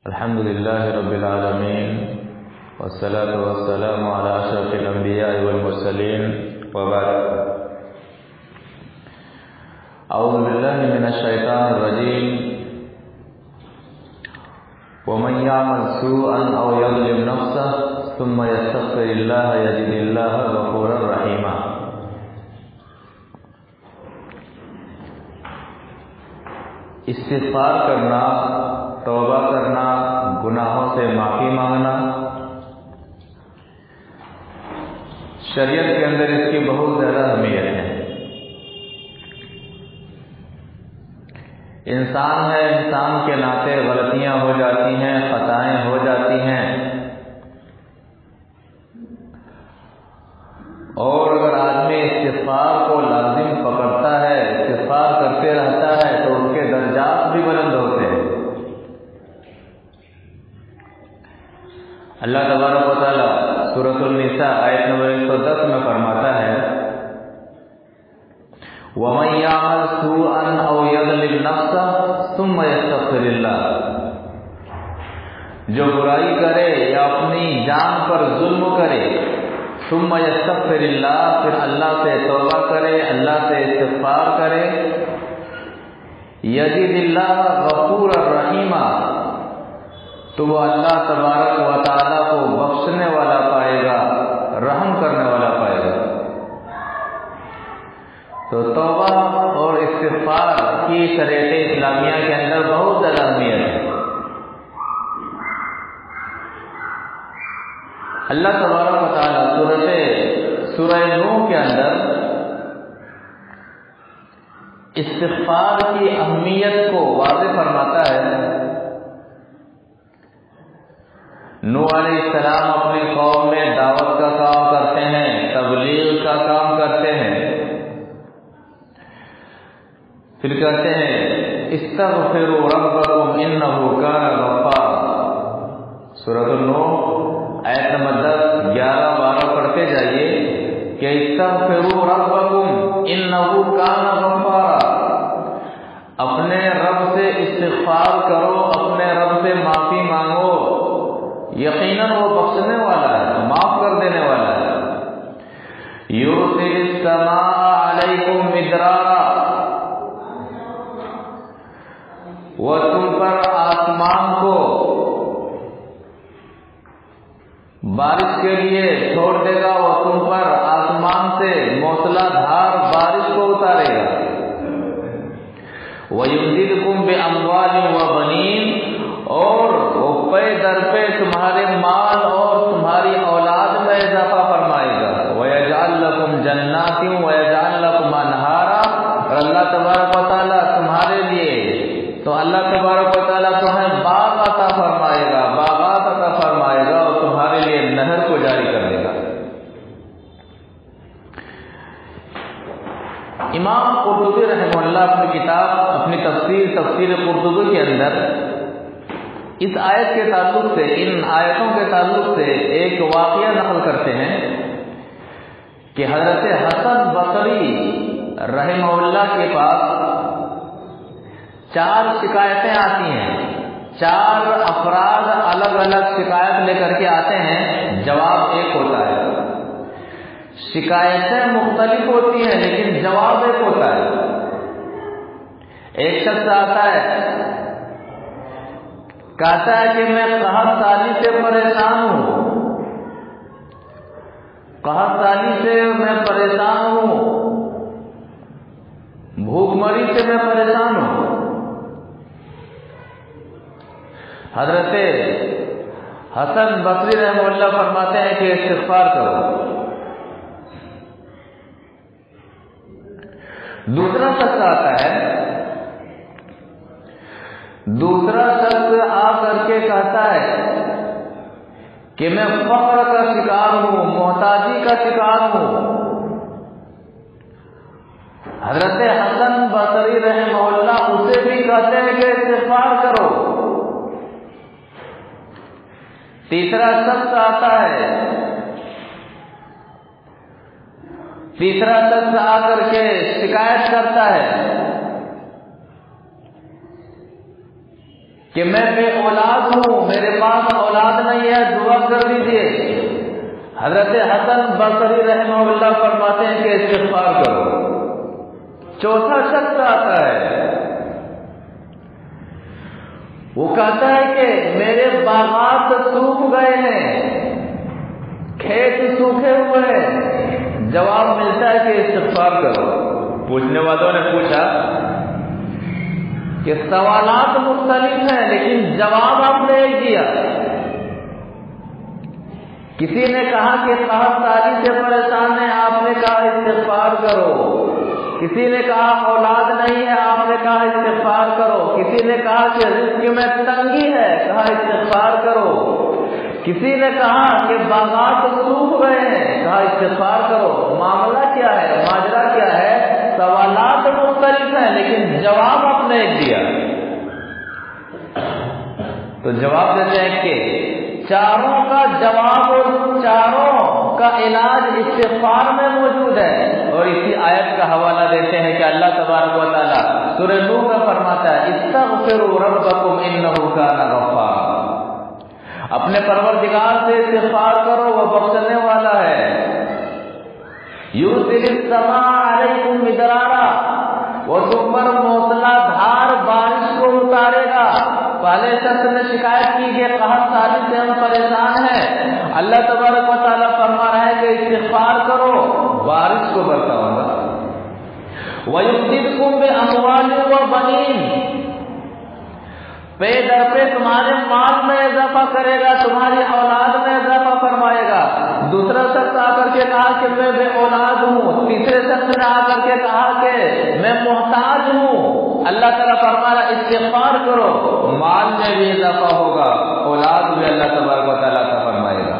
الحمد لله رب العالمين والصلاة والسلام على أشرف الأنبياء والمرسلين وبعد. أعوذ بالله من الشيطان الرجيم. ومن يعمل سوءا أو يظلم نفسه ثم يستغفر الله يجد الله غفورا رحيما. استغفار کرنا، توبہ کرنا، گناہوں سے معافی مانگنا، شریعت کے اندر اس کی بہت زیادہ اہمیت ہے. انسان ہے، انسان کے ناطے غلطیاں ہو جاتی ہیں، خطائیں ہو جاتی ہیں، اور اگر آدمی استغفار کو لازم پکڑتا ہے، استغفار کرتے رہتا ہے تو اس کے درجات بھی بلند ہوتے ہیں. اللہ تبارک و تعالیٰ سورۃ النساء آیت نمبر 110 میں فرماتا ہے وَمَن يَعْمَلْ سُوءًا أَوْ يَظْلِمْ نَفْسَهُ ثُمَّ يَسْتَغْفِرِ اللَّهَ، جو برائی کرے یا اپنی جان پر ظلم کرے، ثُمَّ يَسْتَغْفِرِ اللَّهَ، پھر اللہ سے توبہ کرے، اللہ سے استغفار کرے، يَجِدِ اللَّهَ غَفُورًا رَحِيمًا، تو وہ اللہ تبارک و تعالیٰ کو بخشنے والا پائے گا، رحم کرنے والا پائے گا. تو توبہ اور استغفار کی شریعت اسلامیہ کے اندر بہت زیادہ اہمیت ہے. اللہ تبارک و تعالیٰ سورہ نوح کے اندر استغفار کی اہمیت کو واضح فرماتا ہے. نوح علیہ السلام اپنی قوم میں دعوت کا کام کرتے ہیں، تبلیغ کا کام کرتے ہیں، پھر کہتے ہیں استغفروا ربکم انہ کان غفارا. سورۃ النوح آیت نمبر 10، 11، 12 پڑھتے جائیے کہ استغفروا ربکم انہ کان غفارا، اپنے رب سے استغفار کرو، اپنے رب سے معافی مانگو، یقیناً وہ بخشنے والا ہے، معاف کر دینے والا ہے. یرسل السماء علیکم مدرارا، وہ تم پر آسمان کو بارش کے لیے چھوڑ دے گا، وہ تم پر آسمان سے موسلا دھار بارش کو اتارے گا. وَيُمْدِدْكُمْ بِأَمْوَالٍ وَبَنِينَ، اور وہ پے در پہ تمہارے مال اور تمہاری اولاد میں اضافہ فرمائے گا. وَيَجْعَلْ لَكُمْ جَنَّاتٍ وَيَجْعَلْ لَكُمْ أَنْهَارًا، اور اللہ تبارک و تعالیٰ تمہارے لیے، تو اللہ تبارک و تعالیٰ تمہیں باغ عطا فرمائے گا، باغات عطا فرمائے گا، اور تمہارے لیے نہر کو جاری کر دے گا. امام قرطبی رحمہ اللہ اپنی کتاب، اپنی تفسیر قرطبی کے اندر اس آیت کے تعلق سے، ان آیتوں کے تعلق سے ایک واقعہ نقل کرتے ہیں کہ حضرت حسن بصری رحمہ اللہ کے پاس 4 شکایتیں آتی ہیں. 4 افراد الگ الگ شکایت لے کر کے آتے ہیں، جواب ایک ہوتا ہے. شکایتیں مختلف ہوتی ہیں لیکن جواب ایک ہوتا ہے. ایک شخص آتا ہے، کہتا ہے کہ میں قحط سالی سے پریشان ہوں، قحط سالی سے میں پریشان ہوں، بھوک مری سے میں پریشان ہوں. حضرت حسن بصری رحمہ اللہ فرماتے ہیں کہ استغفار کرو. دوسرا شخص آتا ہے، دوسرا شخص آ کر کے کہتا ہے کہ میں فقر کا شکار ہوں، محتاجی کا شکار ہوں. حضرت حسن بصری رحمہ اللہ اسے بھی کہتے ہیں کہ استغفار کرو. تیسرا شخص آتا ہے، تیسرا شخص آ کر کے شکایت کرتا ہے کہ میں بے اولاد ہوں، دیے۔ حضرت حسن بصری رحمہ اللہ فرماتے ہیں کہ استغفار کرو۔ چوتھا شخص آتا ہے، وہ کہتا ہے کہ میرے باغات سوکھ گئے ہیں، کھیت سوکھے ہوئے ہیں۔ جواب ملتا ہے کہ استغفار کرو۔ پوچھنے والوں نے پوچھا کہ سوالات مختلف ہیں لیکن جواب آپ نے ایک دیا۔ کسی نے کہا کہ قحط ساری سے پریشان ہے، آپ نے کہا استغفار کرو۔ کسی نے کہا اولاد نہیں ہے، آپ نے کہا استغفار کرو۔ کسی نے کہا کہ رزق میں تنگی ہے، کہا استغفار کرو۔ کسی نے کہا کہ باغات سوکھ گئے ہیں، کہا استغفار کرو۔ معاملہ کیا ہے، ماجرا کیا ہے؟ سوالات مختلف ہیں لیکن جواب آپ نے ایک دیا۔ تو جواب دیتے ہیں کہ چاروں کا جواب اور چاروں کا علاج استغفار میں موجود ہے۔ اور اسی آیت کا حوالہ دیتے ہیں کہ اللہ تبارک و تعالیٰ سورہ نوح میں فرماتا ہے استغفروا ربکم انہ کان غفارا، اپنے پروردگار سے استغفار کرو، وہ بخشنے والا ہے۔ یرسل السماء علیکم مدرارا، وہ تم پر موسلا دھار بارش کو اتارے گا۔ پہلے شخص نے شکایت کی کہ قحط سالی سے ہم پریشان ہیں، اللہ تبارک و تعالیٰ فرما رہا ہے کہ استغفار کرو، بارش کو برساؤں گا۔ وَيُمْدِدْكُمْ بِأَمْوَالٍ وَبَنِينَ، پے در پہ تمہارے مال میں اضافہ کرے گا، تمہاری اولاد میں اضافہ فرمائے گا۔ دوسرا شخص آ کر کے کہا کہ میں بے اولاد ہوں، تیسرے شخص نے آ کر کے کہا کہ میں محتاج ہوں۔ اللہ تعالیٰ فرما رہا استغفار کرو، مال میں بھی اضافہ ہوگا، اولاد بھی اللہ تبارک و تعالیٰ کا فرمائے گا۔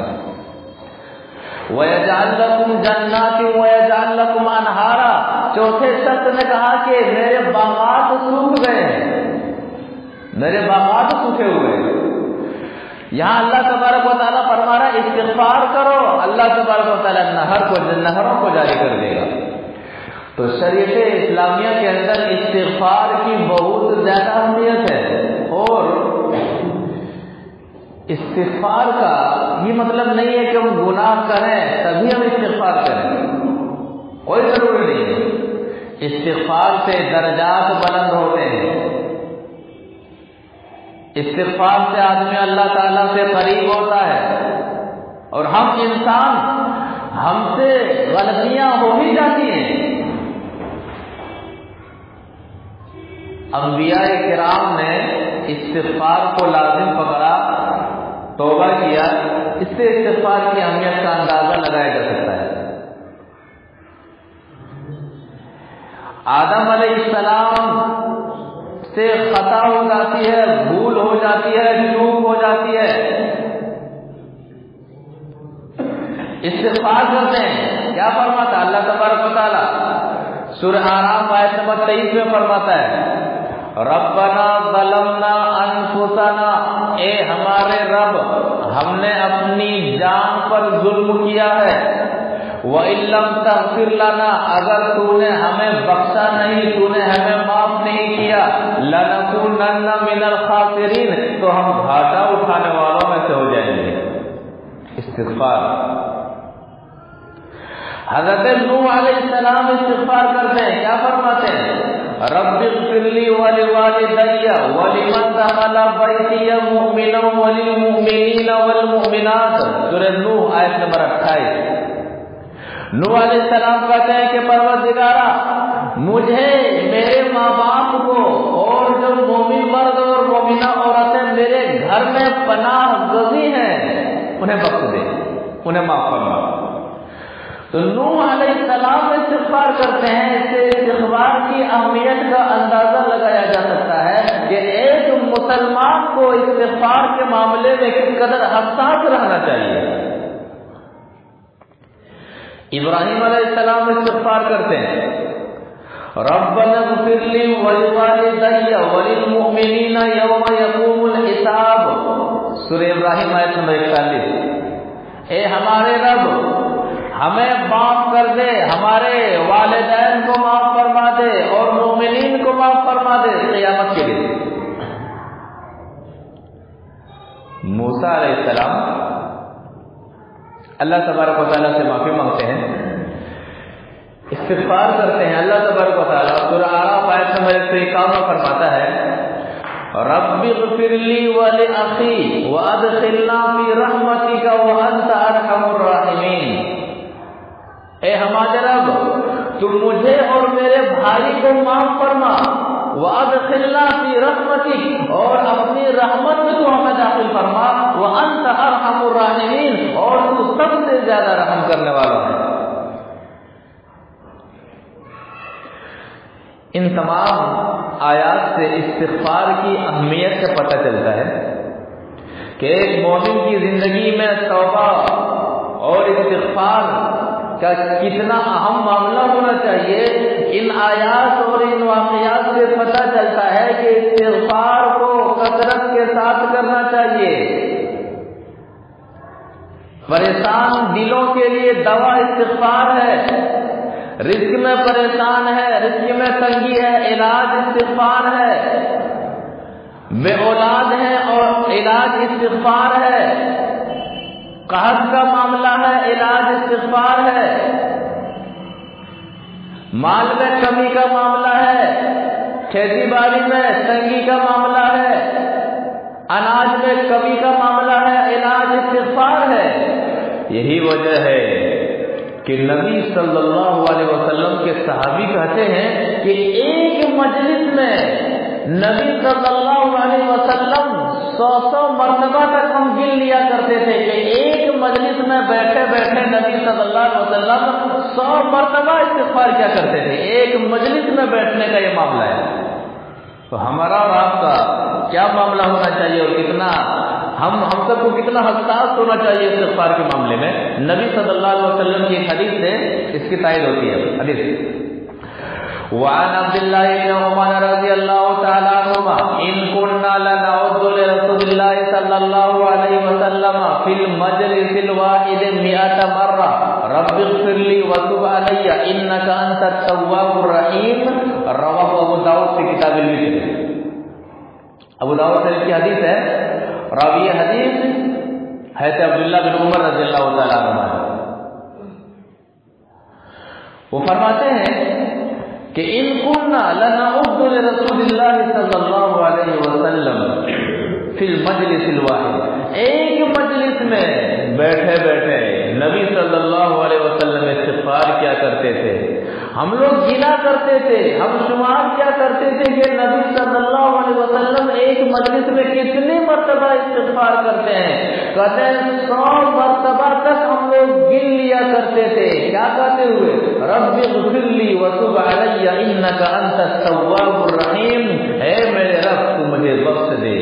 وَيَجْعَلْ لَكُمْ جَنَّاتٍ وَيَجْعَلْ لَكُمْ أَنْهَارًا، چوتھے شخص نے کہا کہ میرے باغات سوکھ گئے ہیں، میرے باغات سوکھے ہوئے ہیں۔ یہاں اللہ تبارک و تعالیٰ فرما رہا ہے استغفار کرو، اللہ تبارک و تعالیٰ نہروں کو جاری کر دے گا۔ تو شریعت اسلامیہ کے اندر استغفار کی بہت زیادہ اہمیت ہے، اور استغفار کا یہ مطلب نہیں ہے کہ ہم گناہ کریں تبھی ہم استغفار کریں، کوئی ضروری نہیں ہے۔ استغفار سے درجات بلند ہوتے ہیں، استغفار سے آدمی اللہ تعالیٰ سے قریب ہوتا ہے، اور ہم انسان، ہم سے غلطیاں ہو ہی جاتی ہیں۔ انبیاء کرام نے استغفار کو لازم پکڑا، توبہ کیا، اس سے استغفار کی اہمیت کا اندازہ لگایا جا سکتا ہے۔ آدم علیہ السلام سے خطا ہو جاتی ہے، بھول ہو جاتی ہے، چوک ہو جاتی ہے، استغفار کرتے ہیں، کیا فرماتا ہے اللہ تبارک و تعالیٰ؟ سورہ اعراف آیت نمبر 23 میں فرماتا ہے ربنا ظلمنا انفسنا، اے ہمارے رب ہم نے اپنی جان پر ظلم کیا ہے، وَإِن لَّمْ تَغْفِرْ لَنَا، اگر تو نے ہمیں بخشا نہیں، تو نے ہمیں معاف نہیں کیا، لَنَكُونَنَّ مِنَ الْخَاسِرِينَ، تو ہم گھاٹا اٹھانے والوں میں سے ہو جائیں گے۔ استغفار۔ حضرت نوح علیہ السلام استغفار کرتے ہیں، کیا فرماتے ہیں؟ رب اغفر لی ولوالدی ولمن دخل بیتی مؤمنا وللمؤمنین والمؤمنات، سورہ نوح آیت نمبر 28۔ نوح علیہ السلام کہتے ہیں کہ پروردگارا مجھے، میرے ماں باپ کو، اور جو مومن مرد اور مومنہ عورتیں میرے گھر میں پناہ گزین ہیں انہیں بخش دے، انہیں معاف فرما۔ تو نوح علیہ السلام استغفار کرتے ہیں، اس سے استغفار کی اہمیت کا اندازہ لگایا جا سکتا ہے کہ ایک مسلمان کو استغفار کے معاملے میں کس قدر حساس رہنا چاہیے۔ ابراہیم علیہ السلام استغفار کرتے ہیں ربنا اغفر لی ولوالدی وللمؤمنین یوم یقوم الحساب، سورہ ابراہیم آیت نمبر 41۔ اے ہمارے رب ہمیں معاف کر دے، ہمارے والدین کو معاف فرما دے، اور مومنین کو معاف فرما دے قیامت کے دن۔ موسیٰ علیہ السلام اللہ تبارک و تعالیٰ سے معافی مانگتے ہیں، استغفار کرتے ہیں، اللہ تبارک و تعالیٰ سورہ اعراف آیت نمبر 151 میں فرماتا ہے رب اغفر لی ولأخی وادخلنا فی رحمتک وانت ارحم الراحمین، اے ہمارے رب تو مجھے اور میرے بھائی کو معاف فرما، وادخلنا فی رحمتک، اور اپنی رحمت میں تو ہمیں داخل فرما، وانت ارحم الراحمین، اور تو سب سے زیادہ رحم کرنے والا ہے۔ ان تمام آیات سے استغفار کی اہمیت سے پتہ چلتا ہے کہ ایک مومن کی زندگی میں توبہ اور استغفار کا کتنا اہم معاملہ ہونا چاہیے۔ ان آیات اور ان واقعات سے پتہ چلتا ہے کہ استغفار کو کثرت کے ساتھ کرنا چاہیے۔ پریشان دلوں کے لیے دوا استغفار ہے، رزق میں پریشان ہے، رزق میں تنگی ہے، علاج استغفار ہے، بے اولاد ہے اور علاج استغفار ہے، قحط کا معاملہ ہے، علاج استغفار ہے، مال میں کمی کا معاملہ ہے، کھیتی باڑی میں تنگی کا معاملہ ہے، اناج میں کمی کا معاملہ ہے، علاج استغفار ہے۔ یہی وجہ ہے کہ نبی صلی اللہ علیہ وسلم کے صحابی کہتے ہیں کہ ایک مجلس میں نبی صلی اللہ علیہ وسلم 100 مرتبہ تک ہم گن لیا کرتے تھے کہ ایک مجلس میں بیٹھے بیٹھے نبی صلی اللہ علیہ وسلم 100 مرتبہ استغفار کیا کرتے تھے۔ ایک مجلس میں بیٹھنے کا یہ معاملہ ہے، تو ہمارا اور آپ کا کیا معاملہ ہونا چاہیے اور کتنا ہم سب کو کتنا حساس ہونا چاہیے استغفار کے معاملے میں۔ نبی صلی اللہ علیہ وسلم کی ایک حدیث سے اس کی تائید ہوتی ہے۔ حدیث وعن عبد الله بن عمر رضی اللہ تعالی عنہما ان كنا لنعد لرسول الله صلی اللہ علیہ وسلم في المجلس الواحد 100 مرة رب اغفر لي وتب علي انك انت التواب الرحیم، رواه ابو داؤد في کتاب الوتر۔ ابو داؤد شریف کی حدیث ہے، راوی حدیث حضرت عبداللہ بن عمر رضی اللہ تعالیٰ عنہ، وہ فرماتے ہیں کہ ان كنا لنعد لرسول اللہ صلی اللہ علیہ وسلم فی المجلس الواحد، ایک مجلس میں بیٹھے بیٹھے نبی صلی اللہ علیہ وسلم استغفار کیا کرتے تھے۔ ہم لوگ گنا کرتے تھے، ہم شمار کیا کرتے تھے کہ نبی صلی اللہ علیہ وسلم ایک مجلس میں کتنی مرتبہ استغفار کرتے ہیں، کہتے ہیں 100 مرتبہ تک ہم لوگ گن لیا کرتے تھے۔ کیا کہتے ہوئے؟ رب اغفر لی وتب علی انک انت التواب الرحیم، اے میرے رب تو مجھے بخش دے،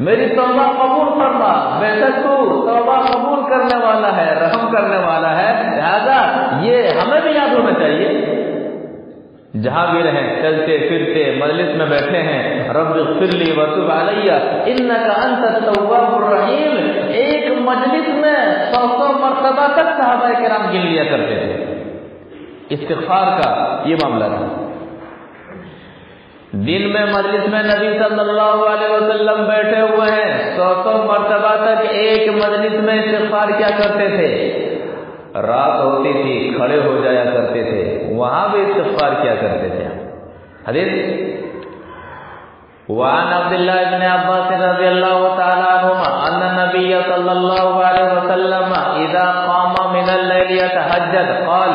میری توبہ قبول فرما، بے شک تو توبہ قبول کرنے والا ہے، رحم کرنے والا ہے۔ لہذا یہ ہمیں بھی یاد ہونا چاہیے، جہاں بھی رہیں، چلتے پھرتے مجلس میں بیٹھے ہیں، رب اغفر لی وتب علی انک انت التواب الرحیم، ایک مجلس میں 100 مرتبہ تک صحابہ کرام گن لیا کرتے تھے۔ استغفار کا یہ معاملہ تھا۔ دن میں مجلس میں نبی صلی اللہ علیہ وسلم بیٹھے ہوئے ہیں، 100 مرتبہ تک ایک مجلس میں استغفار کیا کرتے تھے۔ رات ہوتی تھی کھڑے ہو جایا کرتے تھے، وہاں بھی استغفار کیا کرتے تھے۔ حدیث وعن عبد الله بن عباس رضی اللہ تعالی عنہما ان النبي صلی اللہ علیہ وسلم اذا قام من الليل يتهجد قال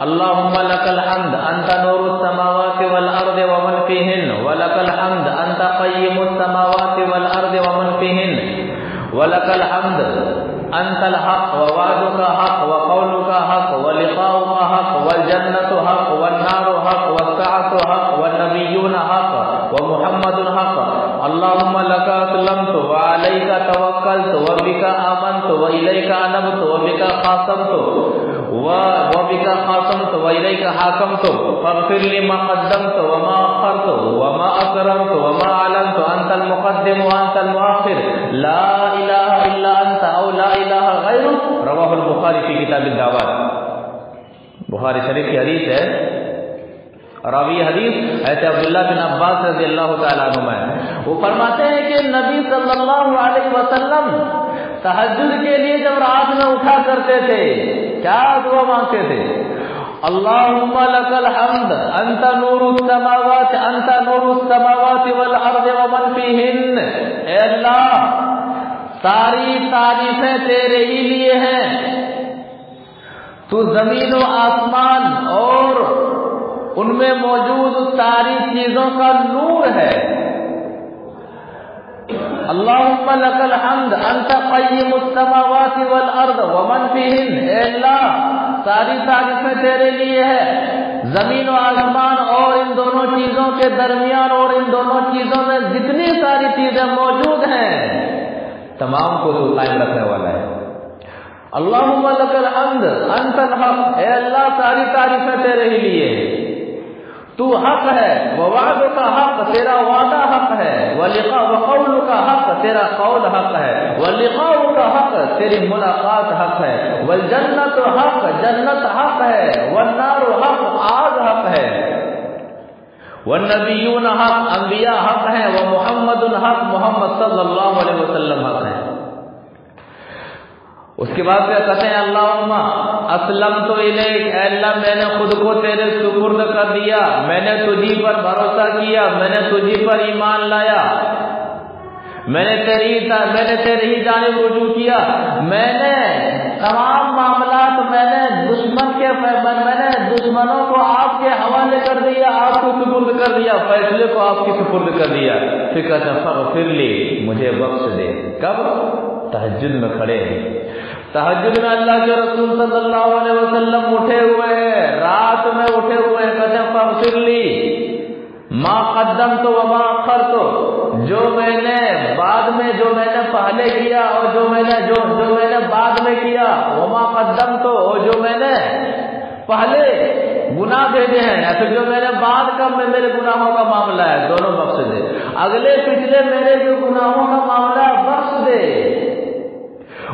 اللهم لك الحمد انت نور السماوات والارض ومن فيهن ولك الحمد انت قيم السماوات والارض ومن فيهن ولك الحمد انت الحق ووعدك حق وقولك حق ولقاؤك حق والجنة حق والنار حق والساعة حق والنبيون حق ومحمد حق اللهم لك اسلمت وعليك توكلت وبك آمنت وإليك أنبت وبك خاصمت وإليك حاكمت فاغفر لي ما قدمت وما أخرت وما أسررت وما أعلنت أنت المقدم وأنت المؤخر لا إله إلا أنت أو لا إله غيرك رواه البخاري في كتاب الدعوات۔ بخاری شریف کی حدیث ہے، راوی حدیث حضرت عبداللہ بن عباس رضی اللہ تعالیٰ عنہ ہے۔ وہ فرماتے ہیں کہ نبی صلی اللہ علیہ وسلم تہجد کے لیے جب رات میں اٹھا کرتے تھے کیا دعا مانگتے تھے؟ اللہم لک الحمد انت نور السماوات والارض ومن فیہن، اے اللہ ساری تعریفیں تیرے ہی لیے ہیں، تو زمین و آسمان اور ان میں موجود ساری چیزوں کا نور ہے۔ اللہم لک الحمد انت قیم السماوات والارض ومن فیہن، اے اللہ ساری تعریفیں تیرے لیے ہے، زمین و آسمان اور ان دونوں چیزوں کے درمیان اور ان دونوں چیزوں میں جتنی ساری چیزیں موجود ہیں تمام کو تو قائم رکھنے والا ہے۔ اللہم لک الحمد انت الحق، اے اللہ ساری تعریفیں تیرے ہی لیے ہے، تو حق ہے، ووعدک حق تیرا وعدہ حق ہے، وقولک حق تیرا قول حق ہے، ولقاؤک حق تیری ملاقات حق ہے، والجنت حق جنت حق ہے، والنار حق آگ حق ہے، والنبیون حق انبیاء حق ہیں، ومحمد حق محمد صلی اللہ علیہ وسلم حق ہے۔ اس کے بعد کیا کہتے ہیں؟ اللہم اسلمت الیک، اے اللہ میں نے خود کو تیرے سپرد کر دیا، میں نے تجھی پر بھروسہ کیا، میں نے تجھی پر ایمان لایا، میں نے تیری ہی جانب رجوع کیا، میں نے تمام معاملات میں نے دشمنوں کو آپ کے حوالے کر دیا، آپ کو سپرد کر دیا، فیصلے کو آپ کی سپرد کر دیا۔ پھر کہتے ہیں فاغفر لی، مجھے بخش دے۔ کب؟ تہجد میں کھڑے ہیں، تہجد میں اللہ کے رسول صلی اللہ علیہ وسلم اٹھے ہوئے ہیں، رات میں اٹھے ہوئے ہیں، کہتے ہیں فاغفر لی ما قدمت وما اخرت، جو میں نے بعد میں، جو میں نے پہلے کیا اور جو میں نے بعد میں کیا، وما قدمت، اور جو میں نے پہلے گناہ بھیجے ہیں یا پھر جو میں نے بعد کا میرے گناہوں کا معاملہ ہے، دونوں بخش دے، اگلے پچھلے میرے جو گناہوں کا معاملہ ہے بخش دے،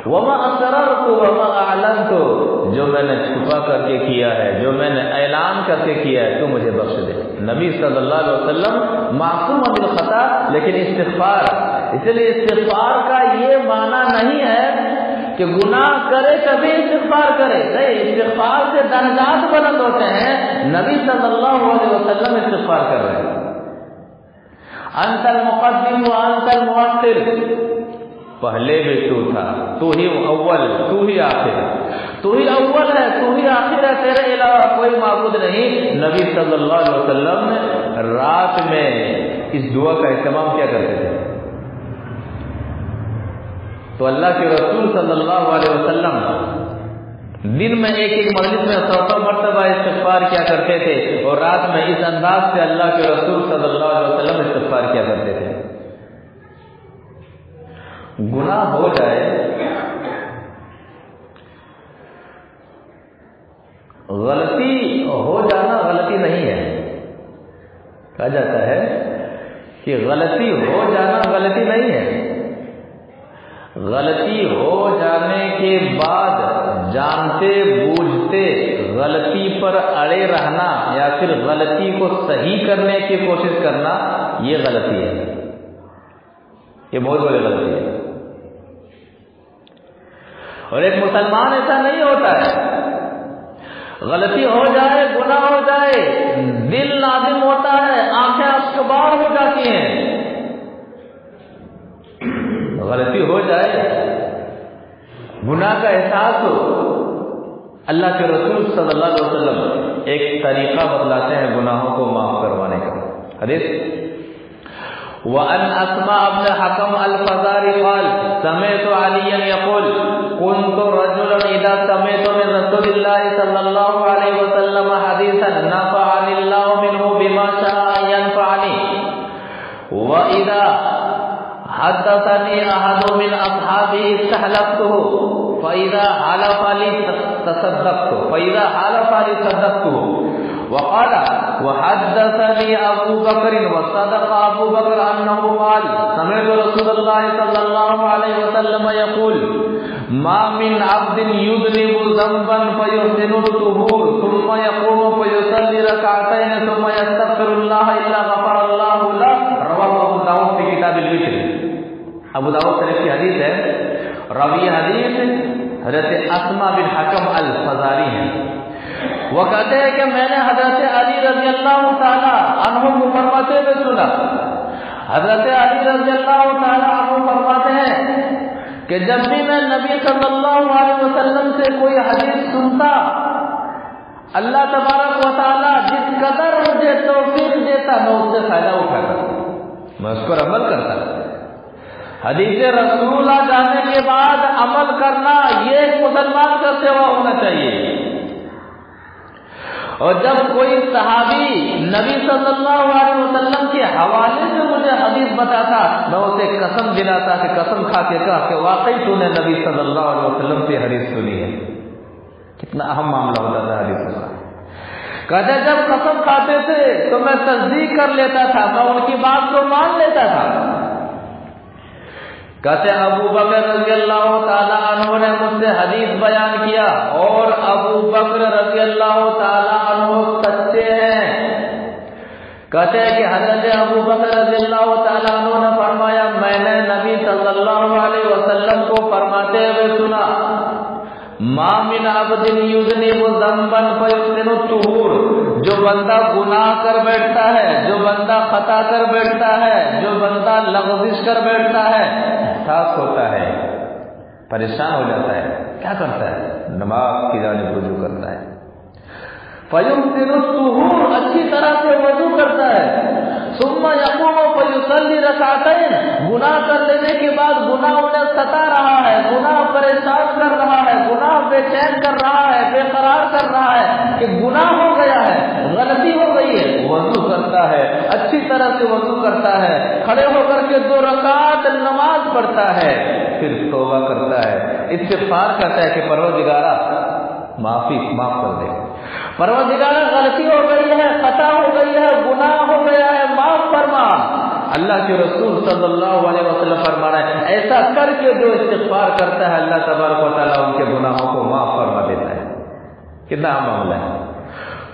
وما اسررت وما اعلنت، جو میں نے چھپا کر کے کیا ہے، جو میں نے اعلان کر کے کیا ہے، تو مجھے بخش دے۔ نبی صلی اللہ علیہ وسلم معصوم من الخطا، لیکن استغفار، اس لیے استغفار کا یہ معنی نہیں ہے کہ گناہ کرے کبھی استغفار کرے، نہیں، استغفار سے درجات بلند ہوتے ہیں۔ نبی صلی اللہ علیہ وسلم استغفار کر رہے ہیں۔ انت المقدم وانت المؤخر، پہلے بھی تو تھا، تو ہی اول، تو ہی آخر، تو ہی اول ہے، تو ہی آخر ہے، تیرے علاوہ کوئی معبود نہیں۔ نبی صلی اللہ علیہ وسلم رات میں اس دعا کا اہتمام کیا کرتے تھے؟ تو اللہ کے رسول صلی اللہ علیہ وسلم دن میں ایک مجلس میں 100 مرتبہ استغفار کیا کرتے تھے، اور رات میں اس انداز سے اللہ کے رسول صلی اللہ علیہ وسلم استغفار کیا کرتے تھے۔ گناہ ہو جائے، غلطی ہو جانا غلطی نہیں ہے، کہا جاتا ہے کہ غلطی ہو جانا غلطی نہیں ہے، غلطی ہو جانے کے بعد جانتے بوجھتے غلطی پر اڑے رہنا یا پھر غلطی کو صحیح کرنے کی کوشش کرنا، یہ غلطی ہے، یہ بہت بڑی غلطی ہے۔ اور ایک مسلمان ایسا نہیں ہوتا ہے، غلطی ہو جائے، گناہ ہو جائے، دل نادم ہوتا ہے، آنکھیں اشکبار ہو جاتی ہیں، غلطی ہو جائے، گناہ کا احساس ہو، اللہ کے رسول صلی اللہ علیہ وسلم ایک طریقہ بتلاتے ہیں گناہوں کو معاف کروانے کا۔ حدیث وَأَنْ أَسْمَعَ بْنَ حَكَمْ الْفَزَارِ قَالَ سَمِعْتُ عَلِيًّا يَقُولُ كُنْتُ رَجُلًا إِذَا سَمِعْتُ مِنْ رَسُولِ اللَّهِ صَلَّى اللَّهُ عَلَيْهِ وسلم حَدِيثًا نَفَعَنِي اللَّهُ مِنْهُ بِمَا شَاءَ أَنْ يَنفَعَنِي وَإِذَا حدثني أحد من أصحابه استحلفته فإذا حلف لي صدقته وقال وحدثني أبو بكر وصدق أبو بكر أنه قال سمعت رسول الله صلى الله عليه وسلم يقول ما من عبد يذنب ذنبا فيحسن الطهور ثم يقوم فيصلي ركعتين ثم يستغفر الله إلا غفر الله له رواه أبو داود في كتاب الوتر۔ ابو داؤد شریف کی حدیث ہے، راوی حدیث حضرت اسما بن حکم الفزاری ہیں. وہ کہتے ہیں کہ میں نے حضرت علی رضی اللہ تعالی عنہ کو فرماتے ہوئے سنا. حضرت علی رضی اللہ تعالی عنہ فرماتے ہیں کہ جب بھی میں نبی صلی اللہ علیہ وسلم سے کوئی حدیث سنتا، اللہ تبارک و تعالی جس قدر مجھے توفیق دیتا میں اس سے فائدہ اٹھاتا، میں اس پر عمل کرتا. حدیث رسول آ جانے کے بعد عمل کرنا یہ ایک مسلمان کا سیوا ہونا چاہیے. اور جب کوئی صحابی نبی صلی اللہ علیہ وسلم کے حوالے سے مجھے حدیث بتاتا، میں اسے قسم دلاتا کہ قسم کھا کے کہا کہ واقعی تو نے نبی صلی اللہ علیہ وسلم سے حدیث سنی ہے. کتنا اہم معاملہ ہوتا تھا حدیث کا. کہتے جب قسم کھاتے تھے تو میں تصدیق کر لیتا تھا، میں ان کی بات کو مان لیتا تھا. کہتے ابو بکر رضی اللہ تعالی عنہ نے مجھ سے حدیث بیان کیا اور ابو بکر رضی اللہ تعالی عنہ سچے ہیں. کہتے ہیں کہ حضرت ابو بکر رضی اللہ تعالی عنہ نے فرمایا میں نے نبی صلی اللہ علیہ وسلم کو فرماتے ہوئے سنا، ما من عبد یذنب ذنبا فیحسن الطہور، جو بندہ گناہ کر بیٹھتا ہے، جو بندہ خطا کر بیٹھتا ہے، جو بندہ لغزش کر بیٹھتا ہے، احساس ہوتا ہے، پریشان ہو جاتا ہے، کیا کرتا ہے؟ نماز کی جانب رجوع کرتا ہے. فیحسن الطہور، اچھی طرح سے وضو کرتا ہے. ثم یقوم فیصلی رکعتین، گناہ کر لینے کے بعد گناہ انہیں ستا رہا ہے، گناہ پریشان کر رہا ہے، گناہ بے چین کر رہا ہے، بے قرار کر رہا ہے کہ گناہ ہو گیا ہے، غلطی ہو گئی ہے. وضو کرتا ہے، اچھی طرح سے وضو کرتا ہے، کھڑے ہو کر کے 2 رکعت نماز پڑھتا ہے، پھر توبہ کرتا ہے، استغفار کرتا ہے کہ پروردگارا معاف کر دے، پروردگارا غلطی ہو گئی ہے، خطا ہو گئی ہے، گناہ ہو گیا ہے، معاف فرما. اللہ کے رسول صلی اللہ علیہ وسلم فرما رہے ہیں ایسا کر کے جو استغفار کرتا ہے اللہ تبارک و تعالیٰ ان کے گناہوں کو معاف فرما دیتا ہے. کتنا معاملہ ہے.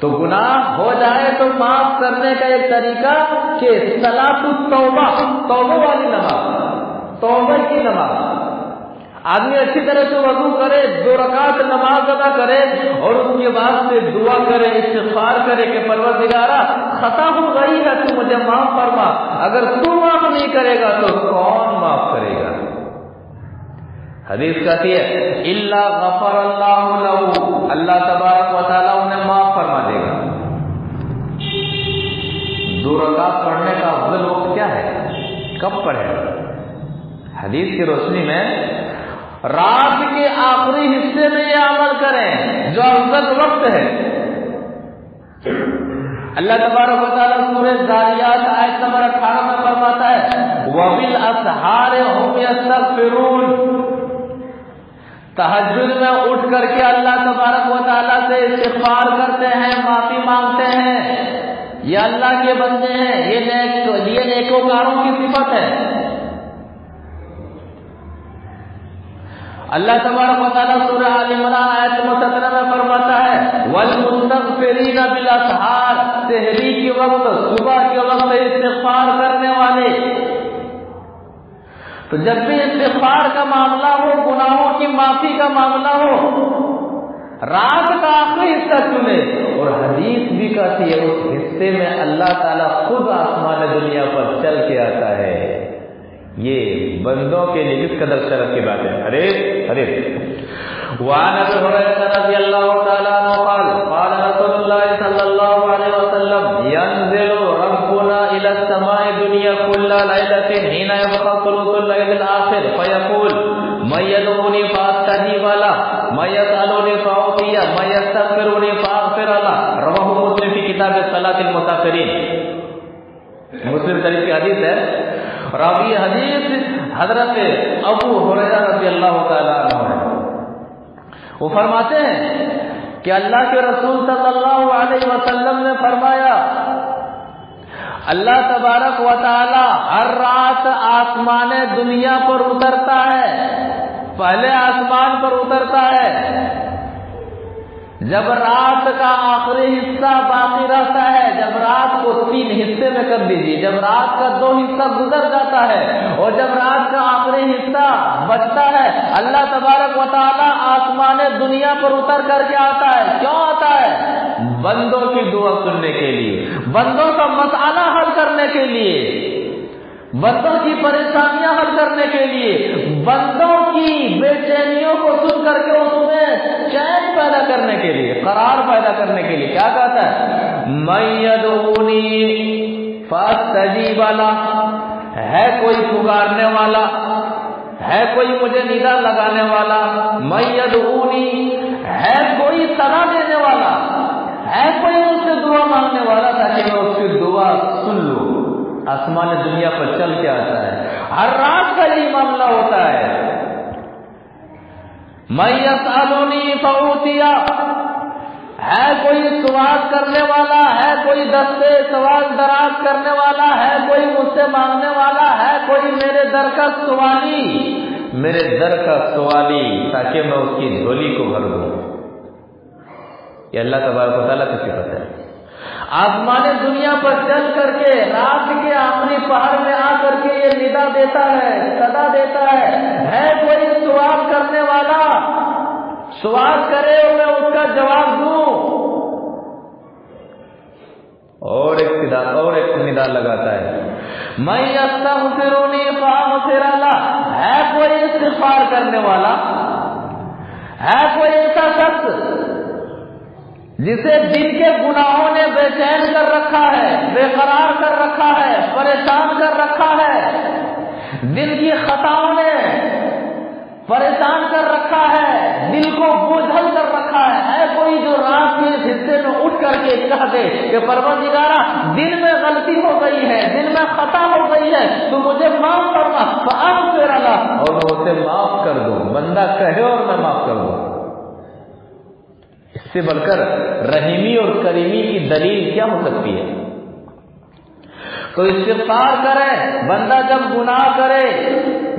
تو گناہ ہو جائے تو معاف کرنے کا ایک طریقہ کہ صلاۃ التوبہ، توبہ والی نماز، توبہ کی نماز. آدمی اچھی طرح سے وضو کرے، 2 رکعت نماز ادا کرے اور اس کے بعد سے دعا کرے، استغفار کرے کہ پروردگارا خطا ہو گئی ہے تو مجھے معاف فرما، اگر تو معاف نہیں کرے گا تو کون معاف کرے گا. حدیث کہتی ہے الا غفر اللہ لہ، اللہ تبارک و تعالیٰ انہیں معاف فرما دے گا. 2 رکعت پڑھنے کا افضل وقت کیا ہے؟ کب پڑھے؟ حدیث کی روشنی میں رات کے آخری حصے میں یہ عمل کریں جو افضل وقت ہے. اللہ تبارک و تعالیٰ سورہ ذاریات آیت نمبر 18 میں فرماتا ہے وَبِالْأَسْحَارِ هُمْ يَسْتَغْفِرُونَ، تہجد میں اٹھ کر کے اللہ تبارک و تعالیٰ سے استغفار کرتے ہیں، معافی مانگتے ہیں. یہ اللہ کے بندے ہیں، یہ نیکوکاروں کی صفت ہے. اللہ تبارک و تعالیٰ سورہ آل عمران آیت 17 میں فرماتا ہے وَالْمُسْتَغْفِرِينَ بِالْأَسْحَارِ، سحری کے وقت، صبح کے وقت استغفار کرنے والے. تو جب بھی استغفار کا معاملہ ہو، گناہوں کی معافی کا معاملہ ہو، رات کا آخری حصہ چنے. اور حدیث بھی کہتی ہے اس حصے میں اللہ تعالیٰ خود آسمان دنیا پر چل کے آتا ہے. یہ بندوں کے لیے کس قدر شرف کی بات ہے. ارے وعن ابي هريره رضي الله تعالى عنه قال قال رسول الله صلى الله عليه وسلم ينزل ربنا الى السماء الدنيا كل ليله حين يبقى ثلث الليل الاخر فيقول من يدعوني فاستجيب له من يسالني فاعطيه من يستغفرني فاغفر له. رواه مسلم في كتاب صلاة المسافرين. مسلم شریف کی حدیث ہے. راوی حدیث حضرت ابو ہریرہ رضی اللہ تعالیٰ عنہ ہے. وہ فرماتے ہیں کہ اللہ کے رسول صلی اللہ علیہ وسلم نے فرمایا اللہ تبارک و تعالی ہر رات آسمان دنیا پر اترتا ہے. پہلے آسمان پر اترتا ہے جب رات کا آخری حصہ باقی رہتا ہے، جب رات کو 3 حصے میں کر دیجیے، جب رات کا 2 حصہ گزر جاتا ہے اور جب رات کا آخری حصہ بچتا ہے، اللہ تبارک و تعالیٰ آسمان دنیا پر اتر کر کے آتا ہے۔ کیوں آتا ہے؟ بندوں کی دعا سننے کے لیے، بندوں کا مسئلہ حل کرنے کے لیے، بندوں کی پریشانیاں حل کرنے کے لیے، بندوں کی بے چینیوں کو سن کر کے اس میں چین پیدا کرنے کے لیے، قرار پیدا کرنے کے لیے۔ کیا کہتا ہے؟ مَن يَدْعُونِي فَاسْتَجِيبَ لَهُ، ہے کوئی پکارنے والا، ہے کوئی مجھے ندا لگانے والا، مَن يَدْعُونِی، ہے کوئی صدا دینے والا، ہے کوئی مجھ سے دعا مانگنے والا تاکہ میں اس کی دعا سن لوں۔ آسمان دنیا پر چل کے آتا ہے، ہر رات کا یہ معاملہ ہوتا ہے۔ مَن يَسْأَلُنِی فَأُعْطِیَ، ہے کوئی سوال کرنے والا، ہے کوئی دستے سوال دراز کرنے والا، ہے کوئی مجھ سے مانگنے والا، ہے کوئی میرے در کا سوالی، میرے در کا سوالی، تاکہ میں اس کی جھولی کو بھر دوں۔ یہ اللہ تبارک و تعالیٰ کی صفت ہے۔ آسمان دنیا پر چل کر کے رات کے آخری پہر میں آ کر کے یہ ندا دیتا ہے، صدا دیتا ہے کوئی سوال کرنے والا، سوال کرے اور میں اس کا جواب دوں۔ اور ایک ندا لگاتا ہے، مَن يَسْتَغْفِرُنِی فَأَغْفِرَ لَهُ، ہے کوئی استغفار کرنے والا، ہے کوئی ایسا شخص جسے دل کے گناہوں نے بے چین کر رکھا ہے، بے قرار کر رکھا ہے، پریشان کر رکھا ہے، دل کی خطاؤں نے پریشان کر رکھا ہے، دل کو بوجھل کر رکھا ہے کوئی جو رات کے اس حصے میں اٹھ کر کے کہہ دے کہ پروردگارا دل میں غلطی ہو گئی ہے، دل میں خطا ہو گئی ہے، تو مجھے معاف کرنا، فاغفر لہ، اور میں اسے معاف کر دوں۔ بندہ کہے اور میں معاف کر دوں، اس سے بڑھ کر رحیمی اور کریمی کی دلیل کیا ہو سکتی ہے؟ تو استغفار کرے بندہ، جب گناہ کرے،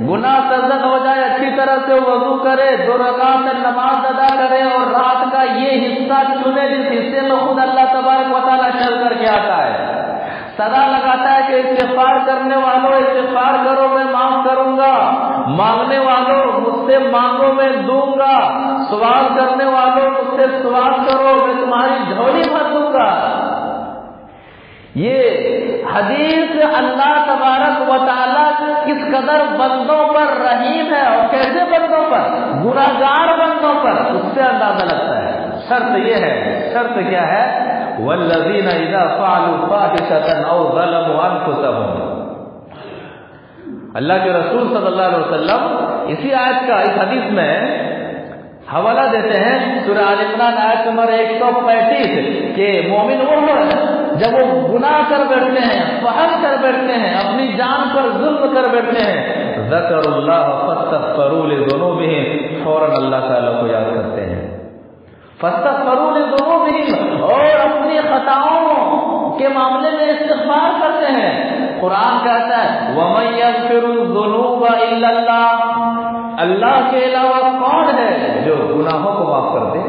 گناہ سرزد ہو جائے، اچھی طرح سے وضو کرے، 2 رکعت نماز ادا کرے اور رات کا یہ حصہ چنے جس حصے میں خود اللہ تبارک و تعالیٰ چل کر کے آتا ہے، صدا لگاتا ہے کہ استغفار کرنے والوں استغفار کرو میں معاف کروں گا، مانگنے والوں مجھ سے مانگو میں دوں گا، سوال کرنے والوں مجھ سے سوال کرو میں تمہاری جھولی بھر دوں گا۔ یہ حدیث اللہ تبارک و تعالیٰ کس قدر بندوں پر رحیم ہے، اور کیسے بندوں پر، گناہگار بندوں پر، اس سے اندازہ لگتا ہے۔ شرط یہ ہے، شرط کیا ہے؟ والذین اذا فعلوا فاحشۃ او ظلموا انفسهم، اللہ کے رسول صلی اللہ علیہ وسلم اسی آیت کا اس حدیث میں حوالہ دیتے ہیں، سورہ آل عمران آیت نمبر 135، کہ مومن وہ ہے جب وہ گناہ کر بیٹھتے ہیں، فحش کر بیٹھتے ہیں، اپنی جان پر ظلم کر بیٹھتے ہیں، ذکر اللہ فاستغفروا لذنوبہم، فوراً اللہ تعالیٰ کو یاد کرتے ہیں، فاستغفروا لذنوبہم، اور اپنی خطاؤں کے معاملے میں استغفار کرتے ہیں۔ قرآن کہتا ہے وَمَن يَغْفِرُ الذُّنُوبَ إِلَّا اللَّهُ، اللہ کے علاوہ کون ہے جو گناہوں کو معاف کر دے؟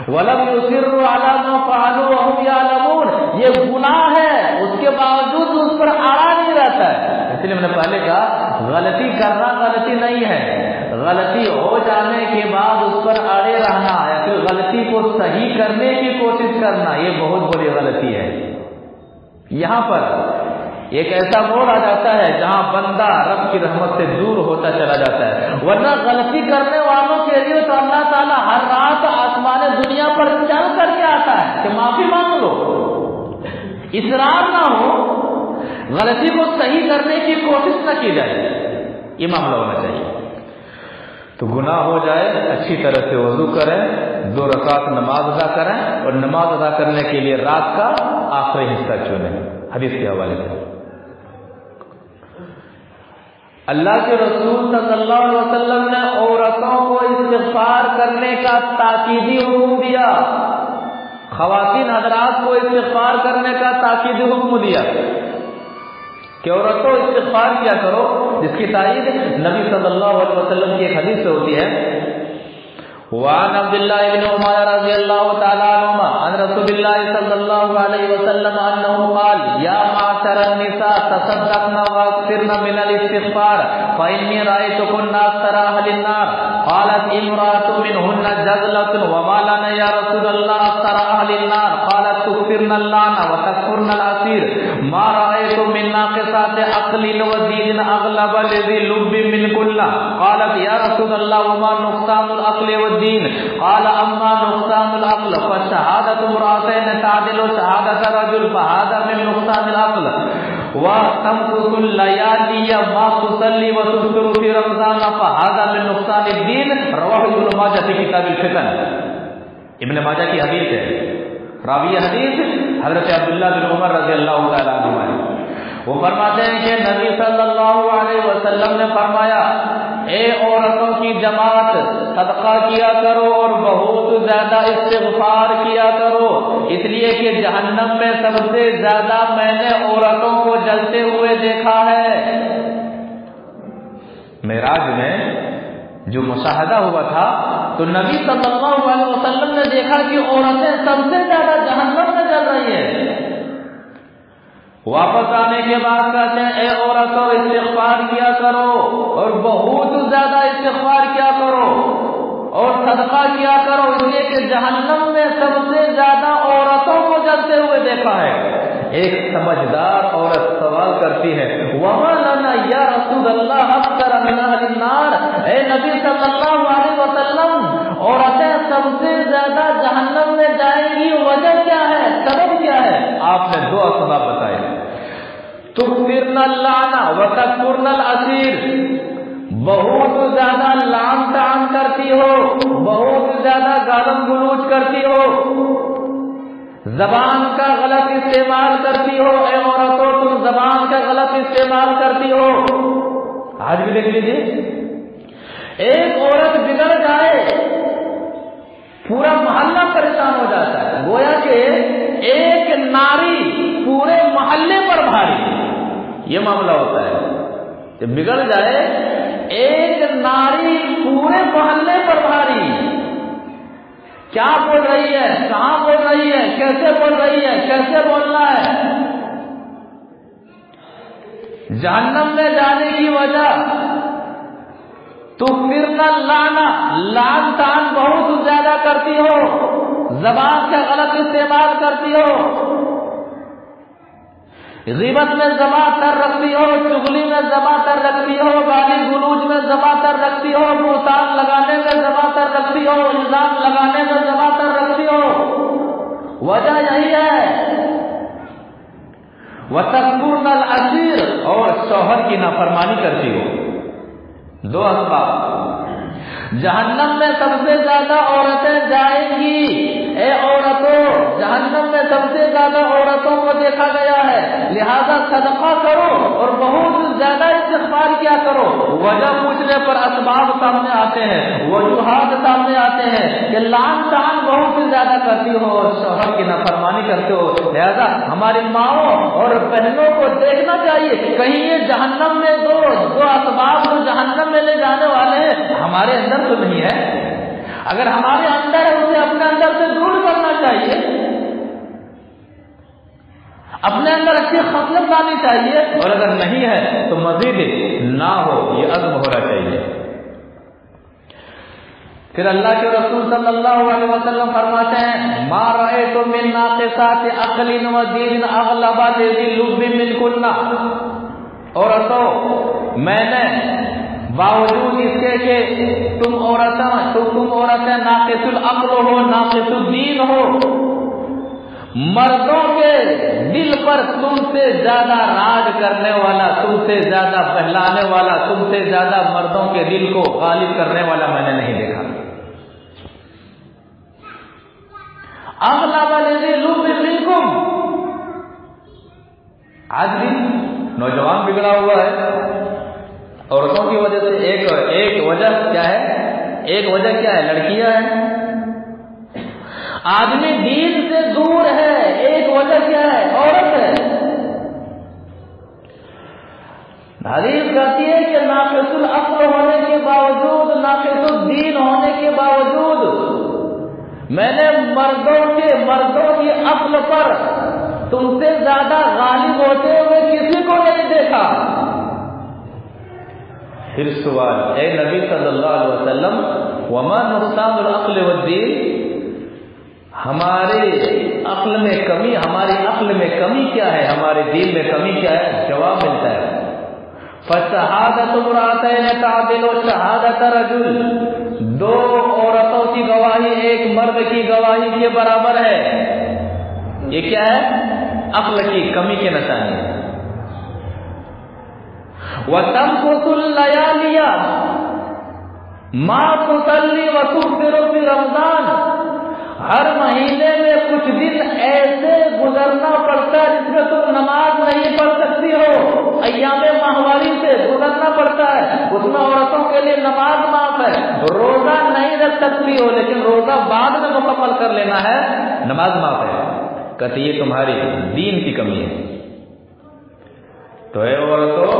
وَلَمْ يُصِرُّوا عَلَىٰ مَا فَعَلُوا وَهُمْ يَعْلَمُونَ، یہ گناہ ہے اس کے باوجود اس پر اڑا نہیں رہتا ہے۔ اس لیے میں نے پہلے کہا غلطی کرنا غلطی نہیں ہے، غلطی ہو جانے کے بعد اس پر اڑے رہنا یا پھر غلطی کو صحیح کرنے کی کوشش کرنا، یہ بہت بڑی غلطی ہے۔ یہاں پر ایک ایسا موڑ آ جاتا ہے جہاں بندہ رب کی رحمت سے دور ہوتا چلا جاتا ہے، ورنہ غلطی کرنے والوں کے لیے تو اللہ تعالیٰ ہر رات آسمان دنیا پر چل کر کے آتا ہے کہ معافی مانگ لو، اصرار نہ ہو، غلطی کو صحیح کرنے کی کوشش نہ کی جائے، یہ معاملہ ہونا چاہیے۔ تو گناہ ہو جائے اچھی طرح سے وضو کریں، 2 رکعت نماز ادا کریں، اور نماز ادا کرنے کے لیے رات کا آخری حصہ چنیں، حدیث کے حوالے سے۔ اللہ کے رسول صلی اللہ علیہ وسلم نے عورتوں کو استغفار کرنے کا تاکیدی حکم دیا، خواتین حضرات کو استغفار کرنے کا تاکیدی حکم دیا کہ عورتوں استغفار کیا کرو، جس کی تائید نبی صلی اللہ علیہ وسلم کی ایک حدیث سے ہوتی ہے، وعن عبد الله بن عمر رضي الله تعالى عنهما عن رسول الله صلى الله عليه وسلم انه قال يا معشر النساء تصدقن واكثرن من الاستغفار فاني رايتكن اكثر اهل النار. قالت امراه منهن جزلة وما لنا يا رسول الله اكثر اهل النار؟ قالت تكثرن اللعن وتكفرن الاسير ما رايت من ناقصات عقل ودين اغلب لذي لب منكن. قالت يا رسول الله وما نقصان العقل والدين؟ قال اما نقصان العقل فشهادة امرأتين تعدل شهادة رجل فهذا من نقصان العقل وتمكث الليالي ما تصلي وتفطر في رمضان فهذا من نقصان الدين. رواه ابن ماجہ في كتاب الفتن. ابن ماجہ کی حدیث ہے. راوی حدیث حضرت عبداللہ بن عمر رضی اللہ تعالیٰ عنہ ہے. وہ فرماتے ہیں کہ نبی صلی اللہ علیہ وسلم نے فرمایا اے عورتوں کی جماعت صدقہ کیا کرو اور بہت زیادہ استغفار کیا کرو، اس لیے کہ جہنم میں سب سے زیادہ میں نے عورتوں کو جلتے ہوئے دیکھا ہے. معراج میں جو مشاہدہ ہوا تھا تو نبی صلی اللہ علیہ وسلم نے دیکھا کہ عورتیں سب سے زیادہ جہنم میں جل رہی ہیں. واپس آنے کے بعد کہتے ہیں اے عورتوں استغفار کیا کرو اور بہت زیادہ استغفار کیا کرو اور صدقہ کیا کرو، اس لیے کہ جہنم میں سب سے زیادہ عورتوں کو جلتے ہوئے دیکھا ہے. ایک سمجھدار عورت سوال کرتی ہے وَمَا لَنَا يَا رَسُولَ اللَّهِ أَكْثَرَ مِنْ أَهْلِ النَّارِ؟ اے نبی صلی اللہ علیہ وسلم عورتیں سب سے زیادہ جہنم میں جائیں گی، وجہ کیا ہے، سبب کیا ہے؟ آپ نے دو اسباب بتائے. تُكْثِرْنَ اللَّعْنَ وَتَكْفُرْنَ الْأَسِيرَ، بہت زیادہ لعن طعن کرتی ہو، بہت زیادہ گالم گلوچ کرتی ہو، زبان کا غلط استعمال کرتی ہو. اے عورتوں تم زبان کا غلط استعمال کرتی ہو. آج بھی دیکھ لیجیے ایک عورت بگڑ جائے پورا محلہ پریشان ہو جاتا ہے، گویا کہ ایک ناری پورے محلے پر بھاری، یہ معاملہ ہوتا ہے. جب بگڑ جائے ایک ناری پورے محلے پر بھاری، کیا بول رہی ہے، کہاں بول رہی ہے، کیسے بول رہی ہے، کیسے بولنا ہے. جہنم میں جانے کی وجہ تو پھر نہ لانا، لان تان بہت زیادہ کرتی ہو، زبان کا غلط استعمال کرتی ہو، غیبت میں زبان تر رکھتی ہو، چغلی میں زبان تر رکھتی ہو، گالی گلوچ میں زبان تر رکھتی ہو، بہتان لگانے میں زبان تر رکھتی ہو، الزام لگانے میں زبان تر رکھتی ہو. وجہ یہی ہے وَتَكْفُرْنَ الْأَسِيرَ، اور شوہر کی نافرمانی کرتی ہو. دو اسباب. جہنم میں سب سے زیادہ عورتیں جائیں گی. اے عورتوں جہنم میں سب سے زیادہ عورتوں کو دیکھا گیا ہے، لہذا صدقہ کرو اور بہت زیادہ استغفار کیا کرو. وجہ پوچھنے پر اسباب سامنے آتے ہیں، وجوہات سامنے آتے ہیں کہ لعن طعن بہت زیادہ کرتی ہو اور شوہر کی نافرمانی کرتے ہو. لہذا ہماری ماؤں اور بہنوں کو دیکھنا چاہیے کہیں یہ جہنم میں دو اسباب جو جہنم میں لے جانے والے ہیں ہمارے اندر تو نہیں ہے. اگر ہمارے اندر ہے اسے اپنے اندر سے دور کرنا چاہیے، اپنے اندر اچھی خصلت لانا چاہیے، اور اگر نہیں ہے تو مزید نہ ہو، یہ عزم ہونا چاہیے. پھر اللہ کے رسول صلی اللہ علیہ وسلم فرماتے ہیں ما رأیت من ناقصات عقل و دین اغلب ذی لب منکن. عورتوں میں نے باوجود اس کے کہ تم عورتیں ناقص العقل ہو، ناقص الدین ہو، مردوں کے دل پر تم سے زیادہ راج کرنے والا، تم سے زیادہ بہلانے والا، تم سے زیادہ مردوں کے دل کو غالب کرنے والا میں نے نہیں دیکھا. اغلب الذی لب منکم. آج بھی نوجوان بگڑا ہوا ہے عورتوں کی وجہ سے. ایک وجہ کیا ہے؟ لڑکیاں ہیں. آدمی دین سے دور ہے، ایک وجہ کیا ہے؟ عورت ہے. حدیث کہتی ہے کہ ناقص العقل ہونے کے باوجود، ناقص الدین ہونے کے باوجود مردوں کی عقل پر تم سے زیادہ غالب ہوتے ہوئے کسی کو نہیں دیکھا. پھر سوال، اے نبی صلی اللہ علیہ وسلم، وما نقصان العقل والدین، ہماری عقل میں کمی کیا ہے، ہمارے دین میں کمی کیا ہے؟ جواب ملتا ہے فَشَهَادَةُ امْرَأَتَيْنِ تَعْدِلُ شَهَادَةَ رَجُلٍ، دو عورتوں کی گواہی ایک مرد کی گواہی کے برابر ہے. یہ کیا ہے؟ عقل کی کمی کے نشانی ہے. وَتَمْكُثُ اللَّيَالِيَ مَا تُصَلِّي وَتُفْطِرُ فِي رمضان، ہر مہینے میں کچھ دن ایسے گزرنا پڑتا ہے جس میں تم نماز نہیں پڑھ سکتی ہو، ایام ماہواری سے گزرنا پڑتا ہے، اس میں عورتوں کے لیے نماز معاف ہے، روزہ نہیں رکھ سکتی ہو لیکن روزہ بعد میں مکمل کر لینا ہے، نماز معاف ہے. کہتے یہ تمہاری دین کی کمی ہے. تو اے عورتوں،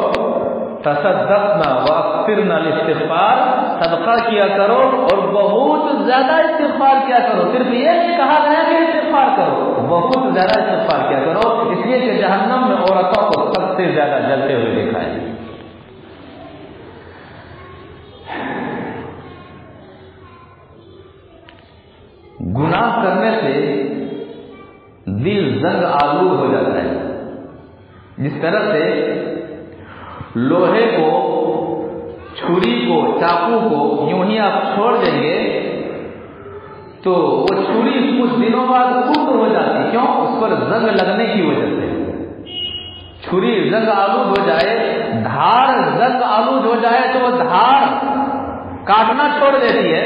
تصدقنا واکثرنا الاستغفار، صدقہ کیا کرو اور بہت زیادہ استغفار کیا کرو. صرف یہ نہیں کہا گیا کہ استغفار کرو، بہت زیادہ استغفار کیا کرو، اس لیے کہ جہنم میں عورتوں کو سب سے زیادہ جلتے ہوئے دیکھا ہے. گناہ کرنے سے دل زنگ آلود ہو جاتا ہے. جس طرح سے لوہے کو، چھری کو، چاقو کو یوں ہی آپ چھوڑ دیں گے تو وہ چھری کچھ دنوں بعد خرد ہو جاتی. کیوں؟ اس پر زنگ لگنے کی وجہ سے. چھری زنگ آلود ہو جائے، دھاڑ زنگ آلود ہو جائے تو وہ دھاڑ کاٹنا چھوڑ دیتی ہے،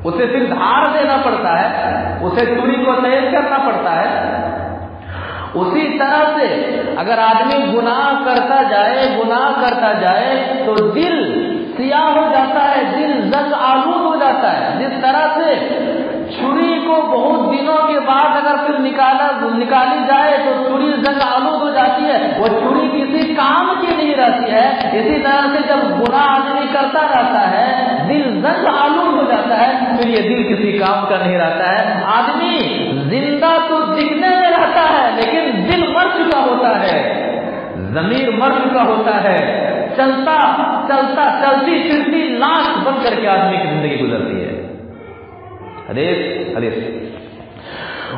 اسے صرف دھاڑ دینا پڑتا ہے، اسے چھری کو تیز کرنا پڑتا ہے. اسی طرح سے اگر آدمی گناہ کرتا جائے تو دل سیاہ ہو جاتا ہے، دل زنگ آلود ہو جاتا ہے. جس طرح سے چھری کو بہت دنوں کے بعد اگر پھر نکالی جائے تو چھری زنگ آلود ہو جاتی ہے، وہ چھری کسی کام کی نہیں رہتی ہے. اسی طرح سے جب گناہ آدمی کرتا رہتا ہے دل زنگ آلود ہو جاتا ہے، پھر یہ دل کسی کام کا نہیں رہتا ہے. آدمی زندہ تو دکھنے میں رہتا ہے لیکن دل مر چکا ہوتا ہے، ضمیر مر چکا ہوتا ہے، چلتی پھرتی لاش بن کر کے آدمی کی زندگی گزرتی ہے. حدیث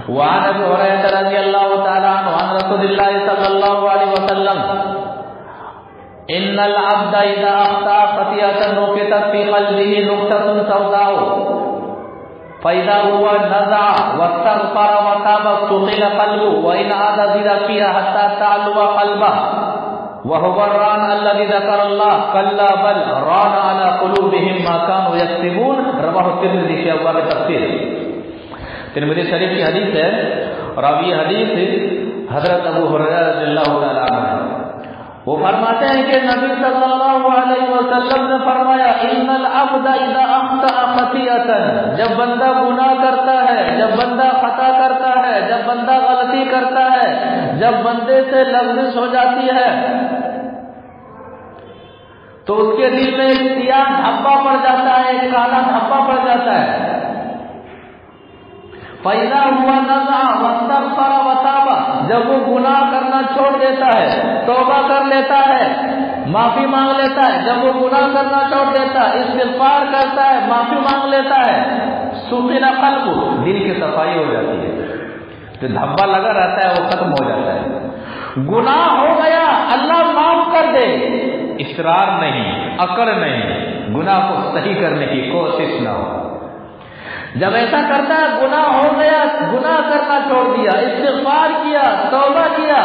وعن ابي هريره رضي الله تعالى عنه عن رسول الله صلى الله عليه وسلم ان العبد اذا اخطا خطيئه نكتت في قلبه نكته سوداء فإذا هو نزع واستغفر وتاب سقل قلبه وإن عاد زاد فيها حتى تعلو قلبه وهو الران الذي ذكر الله كلا بل ران على قلوبهم ما كانوا يكسبون. رواه الترمذي في ابواب التفسير. ترمذی شریف کی حدیث ہے، راوی حدیث حضرت ابو ہریرہ رضی اللہ تعالی عنہ، وہ فرماتے ہیں کہ نبی صلی اللہ علیہ وسلم نے فرمایا ان العبد اذا اخطا خطیئۃ، جب بندہ گناہ کرتا ہے، جب بندہ خطا کرتا ہے، جب بندہ غلطی کرتا ہے، جب بندے سے لغزش ہو جاتی ہے تو اس کے دل میں ایک سیاہ دھبا پڑ جاتا ہے، ایک کالا دھبا پڑ جاتا ہے. فَإِذَا هُوَ نَزَعَ وَاسْتَغْفَرَ وَتَابَ، جب وہ گناہ کرنا چھوڑ دیتا ہے، توبہ کر لیتا ہے، معافی مانگ لیتا ہے، جب وہ گناہ کرنا چھوڑ دیتا ہے، استغفار کرتا ہے، معافی مانگ لیتا ہے، سُقِلَ قَلْبُهُ، دل کی صفائی ہو جاتی ہے، جو دھبا لگا رہتا ہے وہ ختم ہو جاتا ہے. گناہ ہو گیا اللہ معاف کر دے، اصرار نہیں، اکڑ نہیں، گناہ کو صحیح کرنے کی کوشش نہ ہو. جب ایسا کرتا ہے گناہ ہو گیا، گناہ کرنا چھوڑ دیا، استغفار کیا، توبہ کیا،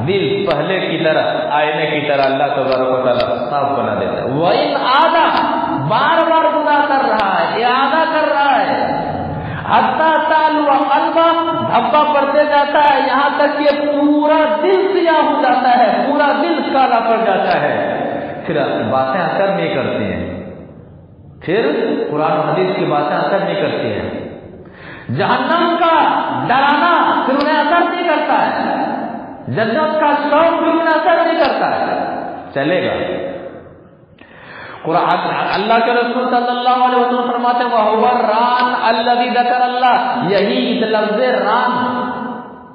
دل پہلے کی طرح آئینے کی طرح اللہ تبارک و تعالیٰ صاف بنا دیتا ہے. وَإِنْ عَادَ، بار بار گناہ کر رہا ہے، اعادہ کر رہا ہے، حتیٰ تعلو قلبہ، دھبا پڑتے جاتا ہے یہاں تک کہ پورا دل سیاہ ہو جاتا ہے، پورا دل کالا پڑ جاتا ہے، پھر باتیں اثر نہیں کرتی ہیں، پھر قرآن حدیث کی باتیں اثر نہیں کرتی ہیں، جہنم کا ڈرانا پھر انہیں اثر نہیں کرتا ہے، جنت کا شوق پھر انہیں اثر نہیں کرتا ہے. چلے گا قرآن اللہ کے رسول صلی اللہ علیہ وسلم فرماتے ہیں وَهُوَ الرَّانُ الَّذِي ذَكَرَ اللَّهُ، یہی اس لفظ ران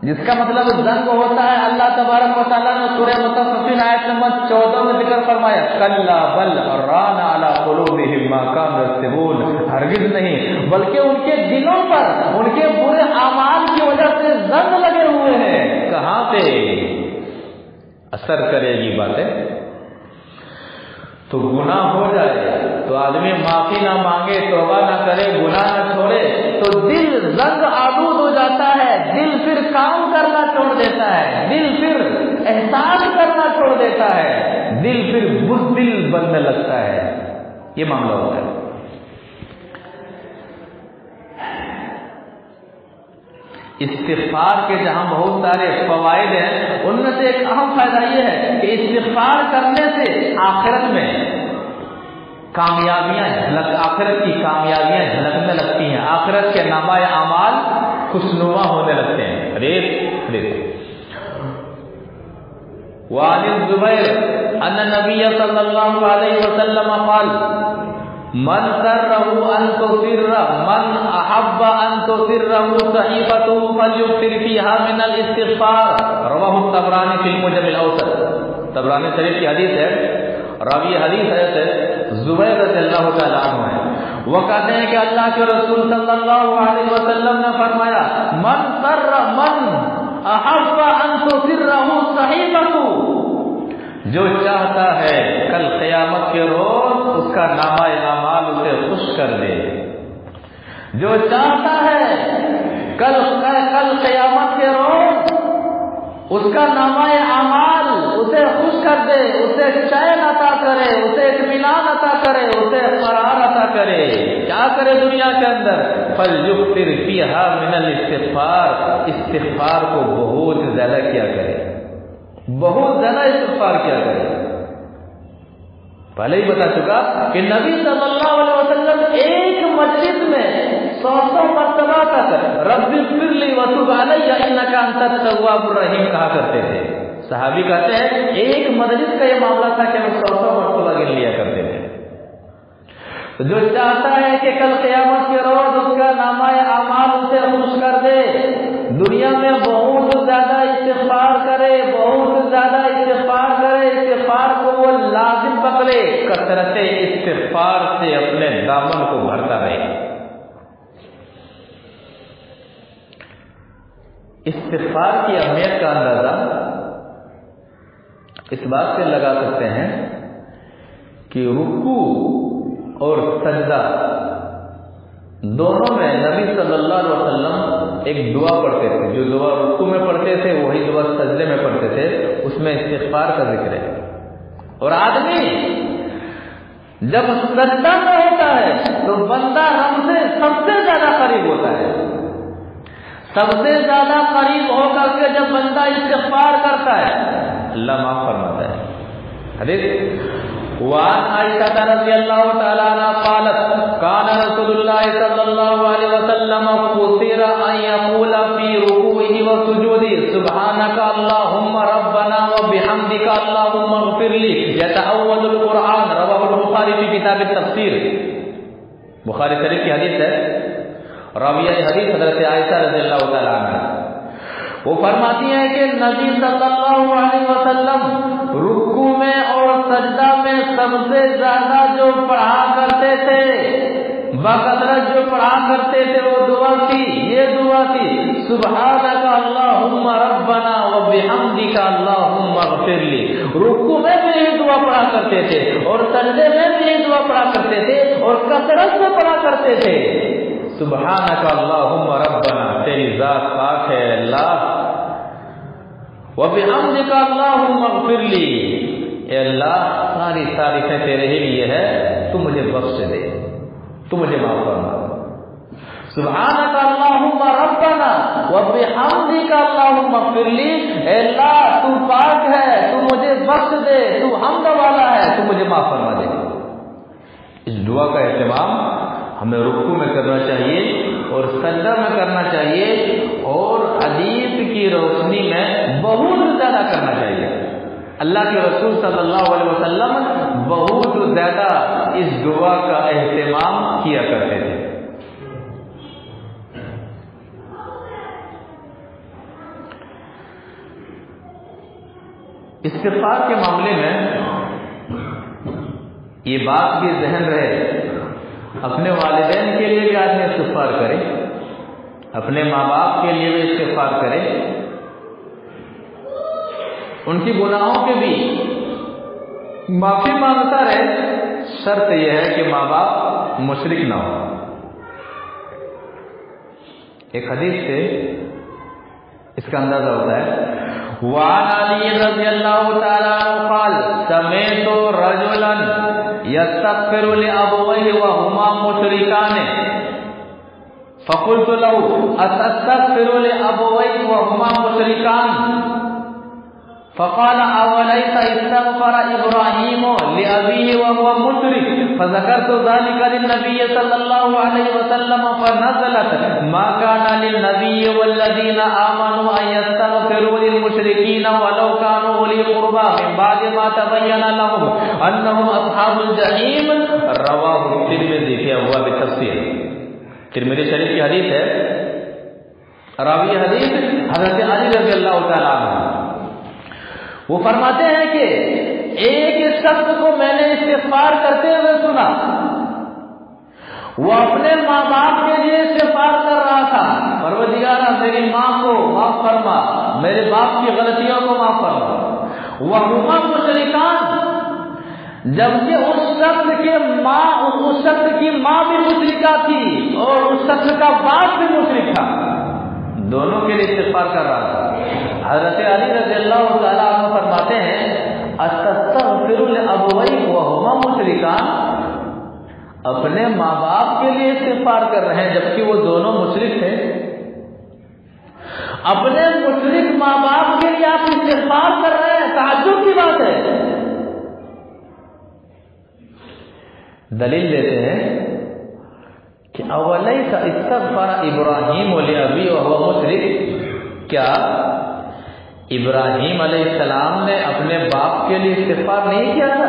جس کا مطلب زنگ ہوتا ہے، اللہ تبارک و تعالیٰ نے سورہ مطففین آیت نمبر 14 میں ذکر فرمایا کلا بل ران علی قلوبہم ما کانوا یکسبون، ہرگز نہیں بلکہ ان کے دلوں پر ان کے برے اعمال کی وجہ سے زنگ لگے ہوئے ہیں۔ کہاں پہ اثر کرے گی باتیں؟ تو گناہ ہو جائے تو آدمی معافی نہ مانگے، توبہ نہ کرے، گناہ نہ چھوڑے تو دل زنگ آلود ہو جاتا ہے، دل پھر کام کرنا چھوڑ دیتا ہے، دل پھر احسان کرنا چھوڑ دیتا ہے، دل پھر بزدل بننے لگتا ہے۔ یہ معاملہ ہوتا ہے۔ استغفار کے جہاں بہت سارے فوائد ہیں، ان میں سے ایک اہم فائدہ یہ ہے کہ استغفار کرنے سے آخرت میں کامیابیاں آخرت کی کامیابیاں جھلکنے لگتی ہیں، آخرت کے نامہ اعمال خوشنما ہونے لگتے ہیں۔ حدیث وعن الزبیر ان النبی صلی اللہ علیہ وسلم قال من سره ان تسر من احب ان تسره صحيفته فليكثر فيها من الاستغفار، رواه الطبراني في المعجم الاوسط۔ طبرانی شریف کی حدیث ہے، راوی حدیث ہے زبیر رضی اللہ تعالی عنہ ہے، وہ کہتے ہیں کہ اللہ کے رسول صلی اللہ علیہ وسلم نے فرمایا من احب ان تسره صحيفته، جو چاہتا ہے کل قیامت کے روز اس کا نامہ اعمال اسے خوش کر دے، جو چاہتا ہے کل قیامت کے روز اس کا نامہ اعمال اسے خوش کر دے، اسے چین عطا کرے، اسے اطمینان عطا کرے، اسے قرار عطا کرے، کیا کرے دنیا کے اندر؟ فَلْيُكْثِرْ فِيهَا مِنَ الْاِسْتِغْفَارِ، استغفار کو بہت زیادہ کیا کرے، بہت زیادہ استغفار کیا کرے۔ پہلے ہی بتا چکا کہ نبی صلی اللہ علیہ وسلم ایک مجلس میں 100 مرتبہ تک رب اغفر لی وتب علی انک انت التواب الرحیم کہا کرتے تھے۔ صحابی کہتے ہیں ایک مجلس کا یہ معاملہ تھا کہ ہم 100 مرتبہ گر لیا کرتے تھے۔ تو جو چاہتا ہے کہ کل قیامت کے روز اس کا نامہ اعمال اسے خوش کر دے، دنیا میں بہت زیادہ استغفار کرے، بہت زیادہ استغفار کرے، استغفار کو وہ لازم پکڑے، کثرت استغفار سے اپنے دامن کو بھرتا رہے۔ استغفار کی اہمیت کا اندازہ اس بات سے لگا سکتے ہیں کہ رکوع اور سجدہ دونوں میں نبی صلی اللہ علیہ وسلم ایک دعا پڑھتے تھے، جو دعا رکوع میں پڑھتے تھے وہی دعا سجدے میں پڑھتے تھے، اس میں استغفار کا ذکر ہے۔ اور آدمی جب سجدہ میں ہوتا ہے تو بندہ ہم سے سب سے زیادہ قریب ہوتا ہے، سب سے زیادہ قریب ہو کر کے جب بندہ استغفار کرتا ہے اللہ معاف فرماتا ہے۔ حدیث وعن عائشہ رضی اللہ تعالی عنہ قالت كان رسول الله صلی اللہ علیہ وسلم قصر ان يقول في ركوعه وسجوده سبحانك اللهم ربنا وبحمدك اللهم اغفر لي يتأول القرآن، رواه البخاری في کتاب التفسیر۔ بخاری شریف کی حدیث ہے، راویہ حدیث حضرت عائشہ رضی اللہ تعالی عنہ وہ فرماتی ہیں کہ نبی صلی اللہ علیہ وسلم رکوع میں اور سجدہ میں سب سے زیادہ جو پڑھا کرتے تھے، بکثرت جو پڑھا کرتے تھے وہ دعا تھی، یہ دعا تھی سبحانک اللہم ربنا وبحمدک اللہم اغفر لی۔ رکوع میں بھی یہ دعا پڑھا کرتے تھے اور سجدے میں بھی یہ دعا پڑھا کرتے تھے اور کثرت سے پڑھا کرتے تھے سبحانک اللہم ربنا، تیری ذات پاک ہے اللہ، وبحمدک اللہم اغفر لی، اے اللہ ساری تعریفیں تیرے ہی لیے ہے، تو مجھے بخش دے، تو مجھے معاف فرما۔ سبحانک اللہم ربنا وبحمدک اللہم اغفر لی، اے اللہ تو پاک ہے، تو مجھے بخش دے، تو حمد والا ہے، تو مجھے معاف فرما دے۔ اس دعا کا اہتمام ہمیں رکوع میں کرنا چاہیے اور سجدہ میں کرنا چاہیے اور حدیث کی روشنی میں بہت زیادہ کرنا چاہیے۔ اللہ کے رسول صلی اللہ علیہ وسلم بہت زیادہ اس دعا کا اہتمام کیا کرتے تھے۔ استغفار کے معاملے میں یہ بات بھی ذہن رہے، اپنے والدین کے لیے بھی آدمی استغفار کرے، اپنے ماں باپ کے لیے بھی استغفار کرے، ان کی گناہوں کے بھی معافی مانگتا رہے، شرط یہ ہے کہ ماں باپ مشرک نہ ہو۔ ایک حدیث سے اس کا اندازہ ہوتا ہے، وعن علی رضی اللہ تعالی عنہ قال سمعت رجلا يستغفر لأبويه وهما مشركان فقلت له أتستغفر لأبويك وهما مشركان فقال أوليس استغفر إبراهيم لأبيه وهو مشرك فذكرت ذلك للنبي صلى الله عليه وسلم فنزلت ما كان للنبي والذين آمنوا أن يستغفروا للمشركين ولو كانوا أولي قربى من بعد ما تبين لهم أنهم أصحاب الجحيم رواه الترمذي في أبواب التفسير۔ ترمذی شریف کی حدیث ہے، راوی حدیث حضرت علی رضی اللہ تعالیٰ عنہ، وہ فرماتے ہیں کہ ایک شخص کو میں نے استغفار کرتے ہوئے سنا، وہ اپنے ماں باپ کے لیے استغفار کر رہا تھا، پروردگارا میری ماں کو معاف فرما، میرے باپ کی غلطیوں کو معاف فرما۔ وہما مشرکان، جبکہ اس شخص کی ماں بھی مشرکہ تھی اور اس شخص کا باپ بھی مشرک تھا، دونوں کے لیے استغفار کر رہا تھا۔ حضرت علی رضی اللہ تعالیٰ عنہ فرماتے ہیں استغفر لأبویک وہما مشرکان، اپنے ماں باپ کے لیے استغفار کر رہے ہیں جبکہ وہ دونوں مشرک تھے، اپنے مشرک ماں باپ کے لیے آپ استغفار کر رہے ہیں، تعجب کی بات ہے۔ دلیل دیتے ہیں کہ اولیس استغفر ابراہیم لأبی وہو مشرک، کیا ابراہیم علیہ السلام نے اپنے باپ کے لیے استغفار نہیں کیا تھا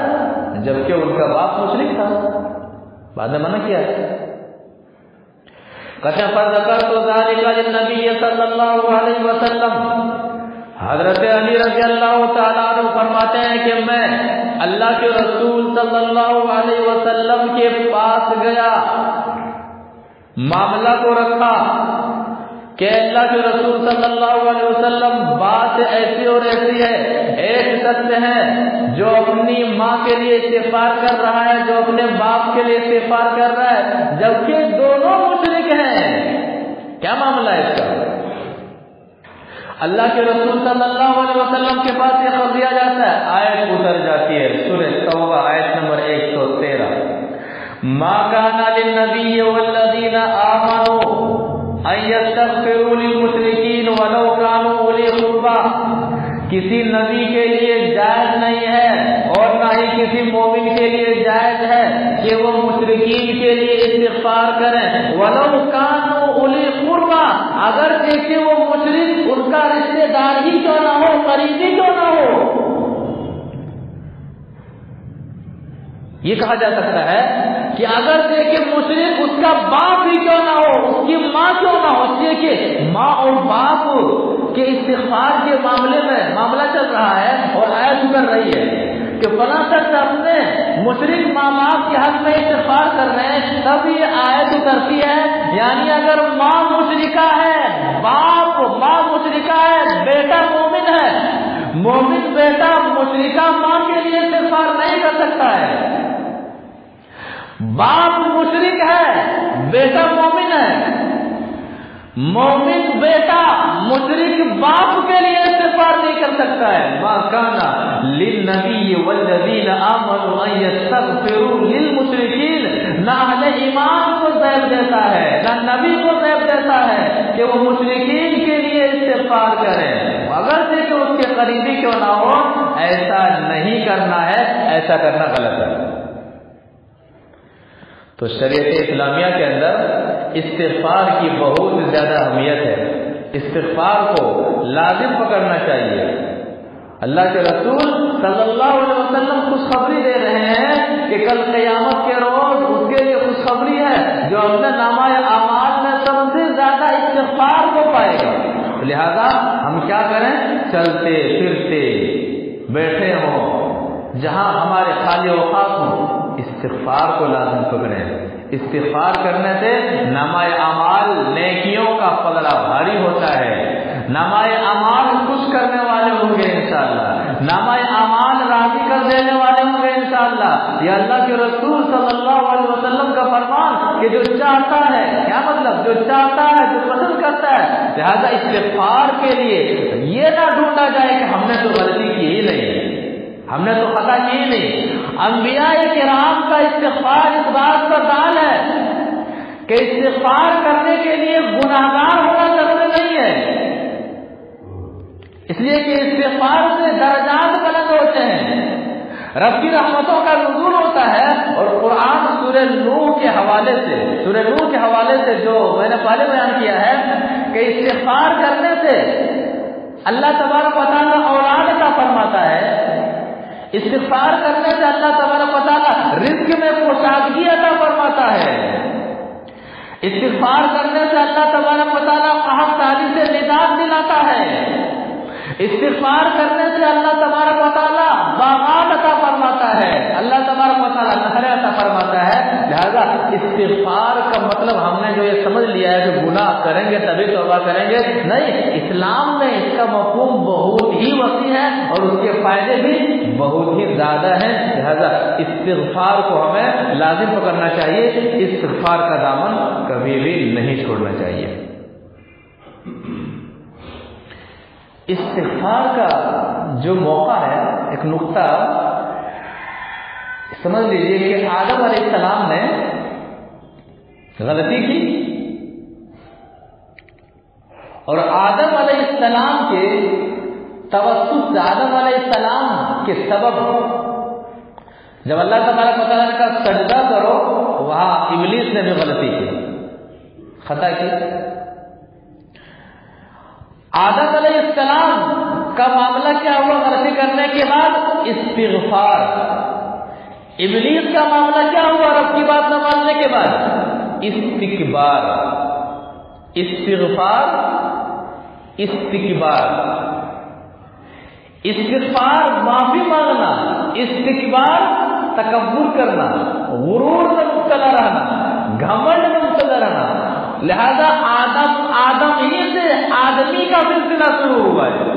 جبکہ ان کا باپ مشرک تھا؟ بعد میں منع کیا ہے۔ فذكرت ذلك للنبي صلی اللہ علیہ وسلم، حضرت علی رضی اللہ تعالیٰ عنہ فرماتے ہیں کہ میں اللہ کے رسول صلی اللہ علیہ وسلم کے پاس گیا، معاملہ کو رکھا کہ اللہ کے رسول صلی اللہ علیہ وسلم بات ایسی اور ایسی ہے، ایک شخص ہے جو اپنی ماں کے لیے استغفار کر رہا ہے، جو اپنے باپ کے لیے استغفار کر رہا ہے جبکہ دونوں مشرک ہیں، کیا معاملہ ہے اس کا؟ اللہ کے رسول صلی اللہ علیہ وسلم کے پاس یہ خبر دیا جاتا ہے، آیت اتر جاتی ہے سورہ توبہ آیت نمبر 113، ما کان للنبی والذین آمنوا ان یستغفروا للمشرکین ولو کانوا اولی قربی، کسی نبی کے لیے جائز نہیں ہے اور نہ ہی کسی مومن کے لیے جائز ہے کہ وہ مشرکین کے لیے استغفار کریں، ولو کانوا اولی قربی، اگر دیکھیں وہ مشرک ان کا رشتہ دار ہی کیوں نہ ہو، قریبی کیوں نہ ہو۔ یہ کہا جا سکتا ہے کہ اگر دیکھیں مشرک اس کا باپ ہی کیوں نہ ہو، اس کی ماں کیوں نہ ہو، اس لیے کہ ماں اور باپ کے استغفار کے معاملے میں معاملہ چل رہا ہے اور آیت اتر رہی ہے کہ فلاں شخص اپنے مشرک ماں باپ کے حق میں استغفار کر رہے ہیں، تب یہ آیت اترتی ہے۔ یعنی اگر ماں مشرکہ ہے، ماں مشرکہ ہے، بیٹا مومن ہے، مومن بیٹا مشرکہ ماں کے لیے استغفار نہیں کر سکتا ہے، باپ مشرک ہے، بیٹا مومن ہے، مومن بیٹا مشرک باپ کے لیے استغفار نہیں کر سکتا ہے۔ ما کان للنبی والذین آمنوا ان یستغفروا للمشرکین، نہ اہل ایمان کو زیب دیتا ہے نہ نبی کو زیب دیتا ہے کہ وہ مشرکین کے لیے استغفار کریں، اگر سے کہ اس کے قریبی کیوں نہ ہو، ایسا نہیں کرنا ہے، ایسا کرنا غلط ہے۔ تو شریعت اسلامیہ کے اندر استغفار کی بہت زیادہ اہمیت ہے، استغفار کو لازم پکڑنا چاہیے۔ اللہ کے رسول صلی اللہ علیہ وسلم خوشخبری دے رہے ہیں کہ کل قیامت کے روز اس کے لیے خوشخبری ہے جو اپنے نامہ اعمال میں سب سے زیادہ استغفار کو پائے گا. لہذا ہم کیا کریں؟ چلتے پھرتے بیٹھے ہوں جہاں ہمارے خالی اوقات ہوں استغفار کو لازم پکڑیں. استغفار کرنے سے نامہ اعمال نیکیوں کا پلڑا بھاری ہوتا ہے. نامہ اعمال خوش کرنے والے ہوں گے انشاءاللہ. نامہ اعمال راضی کر دینے والے ہوں گے انشاءاللہ. یہ اللہ کے رسول صلی اللہ علیہ وسلم کا فرمان کہ جو چاہتا ہے، کیا مطلب؟ جو چاہتا ہے، جو پسند کرتا ہے. لہذا استغفار کے لیے یہ نہ ڈھونڈا جائے کہ ہم نے تو غلطی کی ہی نہیں، ہم نے تو خطا کی ہی نہیں. انبیاء کرام کا استغفار اس بات پر دال ہے کہ استغفار کرنے کے لیے گناہگار ہونا ضروری نہیں ہے، اس لیے کہ استغفار سے درجات بلند ہوتے ہیں، رب کی رحمتوں کا نزول ہوتا ہے. اور قرآن سورہ نوح کے حوالے سے جو میں نے پہلے بیان کیا ہے کہ استغفار کرنے سے اللہ تبارک و تعالیٰ اولاد عطا فرماتا ہے. استغفار کرنے سے اللہ تبارک و تعالیٰ رزق میں پوشیدگی عطا فرماتا ہے. استغفار کرنے سے اللہ تبارک و تعالیٰ قحط سالی سے نجات دلاتا ہے. استغفار کرنے سے اللہ تبارک و تعالیٰ باغات عطا فرماتا ہے، اللہ تبارک و تعالیٰ نہریں عطا فرماتا ہے. لہذا استغفار کا مطلب ہم نے جو یہ سمجھ لیا ہے کہ گناہ کریں گے تبھی توبہ کریں گے، نہیں. اسلام میں اس کا مفہوم بہت ہی وسیع ہے اور اس کے فائدے بھی بہت ہی زیادہ ہیں. لہذا استغفار کو ہمیں لازم پکڑنا چاہیے، استغفار کا دامن کبھی بھی نہیں چھوڑنا چاہیے. استغفار کا جو موقع ہے، ایک نقطہ سمجھ لیجیے کہ آدم علیہ السلام نے غلطی کی اور آدم علیہ السلام کے توسط سے، آدم علیہ السلام کے سبب جب اللہ تبارک و تعالیٰ نے کہا سجدہ کرو، وہاں ابلیس نے بھی غلطی کی، خطا کی. آدم علیہ السلام کا معاملہ کیا ہوا غلطی کرنے کے بعد؟ استغفار. ابلیس کا معاملہ کیا ہوا رب کی بات نہ ماننے کے بعد؟ استکبار. استغفار، استکبار. استغفار معافی مانگنا، استکبار تکبر کرنا، غرور میں مبتلا رہنا، گھمنڈ میں مبتلا رہنا. لہذا آدم ہی سے آدمی کا سلسلہ شروع ہوا ہے.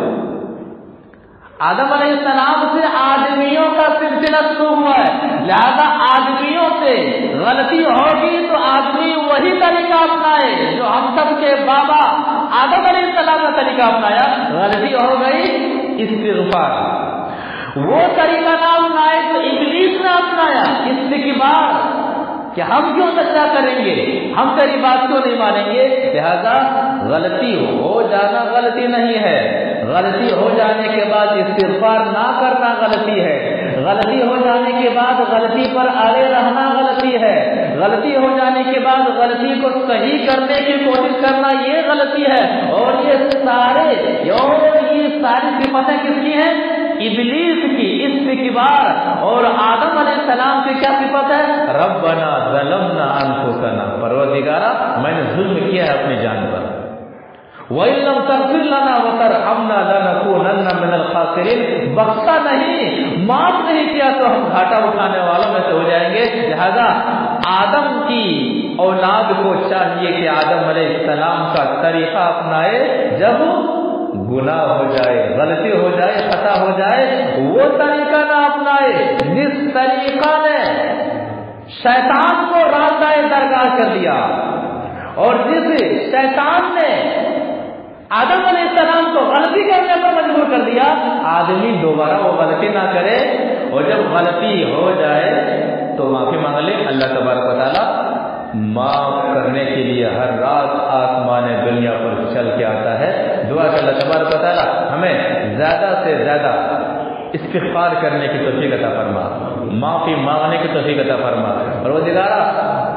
آدم علیہ السلام سے آدمیوں کا سلسلہ شروع ہوا ہے. لہذا آدمیوں سے غلطی ہوگی تو آدمی وہی طریقہ اپنائے جو ہم سب کے بابا آدم علیہ السلام نے طریقہ اپنایا. غلطی ہو گئی، استغفار. وہ طریقہ نہ اپنائے تو ابلیس نے اپنایا، استکبار، کہ ہم کیوں سجدہ کریں گے، ہم تیری بات کیوں نہیں مانیں گے. لہذا غلطی ہو جانا غلطی نہیں ہے، غلطی ہو جانے کے بعد استغفار نہ کرنا غلطی ہے. غلطی ہو جانے کے بعد غلطی پر اڑے رہنا غلطی ہے. غلطی ہو جانے کے بعد غلطی کو صحیح کرنے کی کوشش کرنا یہ غلطی ہے. اور یہ ساری صفتیں کس کی ہیں؟ ابلیس کی، استکبار. اور آدم علیہ السلام کی کیا صفت ہے؟ ربنا ظلمنا انفسنا، پروردگارا میں نے ظلم کیا ہے اپنی جان پر. وَإِن لَّمْ تَغْفِرْ لَنَا وَتَرْحَمْنَا لَنَكُونَنَّ مِنَ الْخَاسِرِينَ. بخشا نہیں، معاف نہیں کیا تو ہم گھاٹا اٹھانے والوں میں سے ہو جائیں گے. لہذا آدم کی اولاد کو چاہیے کہ آدم علیہ السلام کا طریقہ اپنائے. جب گناہ ہو جائے، غلطی ہو جائے، خطا ہو جائے، وہ طریقہ نہ اپنائے جس طریقہ نے شیطان کو راستہ درگاہ کر دیا اور جس شیطان نے آدم علیہ السلام کو غلطی کرنے پر مجبور کر دیا. آدمی دوبارہ وہ غلطی نہ کرے اور جب غلطی ہو جائے تو معافی مانگ لے. اللہ تبارک و تعالیٰ معاف کرنے کے لیے ہر رات آسمان دنیا پر چل کے آتا ہے. دعا کہ اللہ تبارک و تعالیٰ ہمیں زیادہ سے زیادہ استغفار کرنے کی توفیق عطا فرما، معافی مانگنے کی توفیق عطا فرما. پروردگارا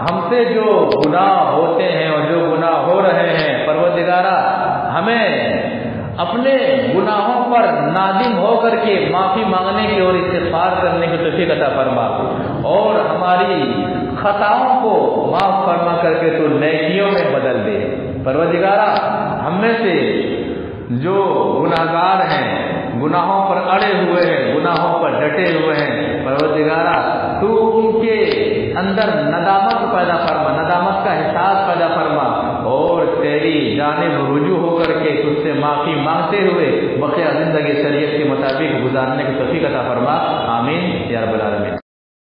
ہم سے جو گناہ ہوتے ہیں اور جو گناہ ہو رہے ہیں، پروردگارا ہمیں اپنے گناہوں پر نادم ہو کر کے معافی مانگنے کی اور استغفار کرنے کی توفیق عطا فرما، اور ہماری خطاؤں کو معاف فرما کر کے تو نیکیوں میں بدل دے۔ پروردگارا، ہم میں سے جو گناہگار ہیں، گناہوں پر اڑے ہوئے ہیں، گناہوں پر ڈٹے ہوئے ہیں، پروردگارا تو ان کے اندر ندامت پیدا فرما، ندامت کا احساس پیدا فرما، اور تیری جانب رجوع ہو کر کے تجھ سے معافی مانگتے ہوئے بقیہ زندگی شریعت کے مطابق گزارنے کی توفیق عطا فرما۔ آمین یا رب العالمین۔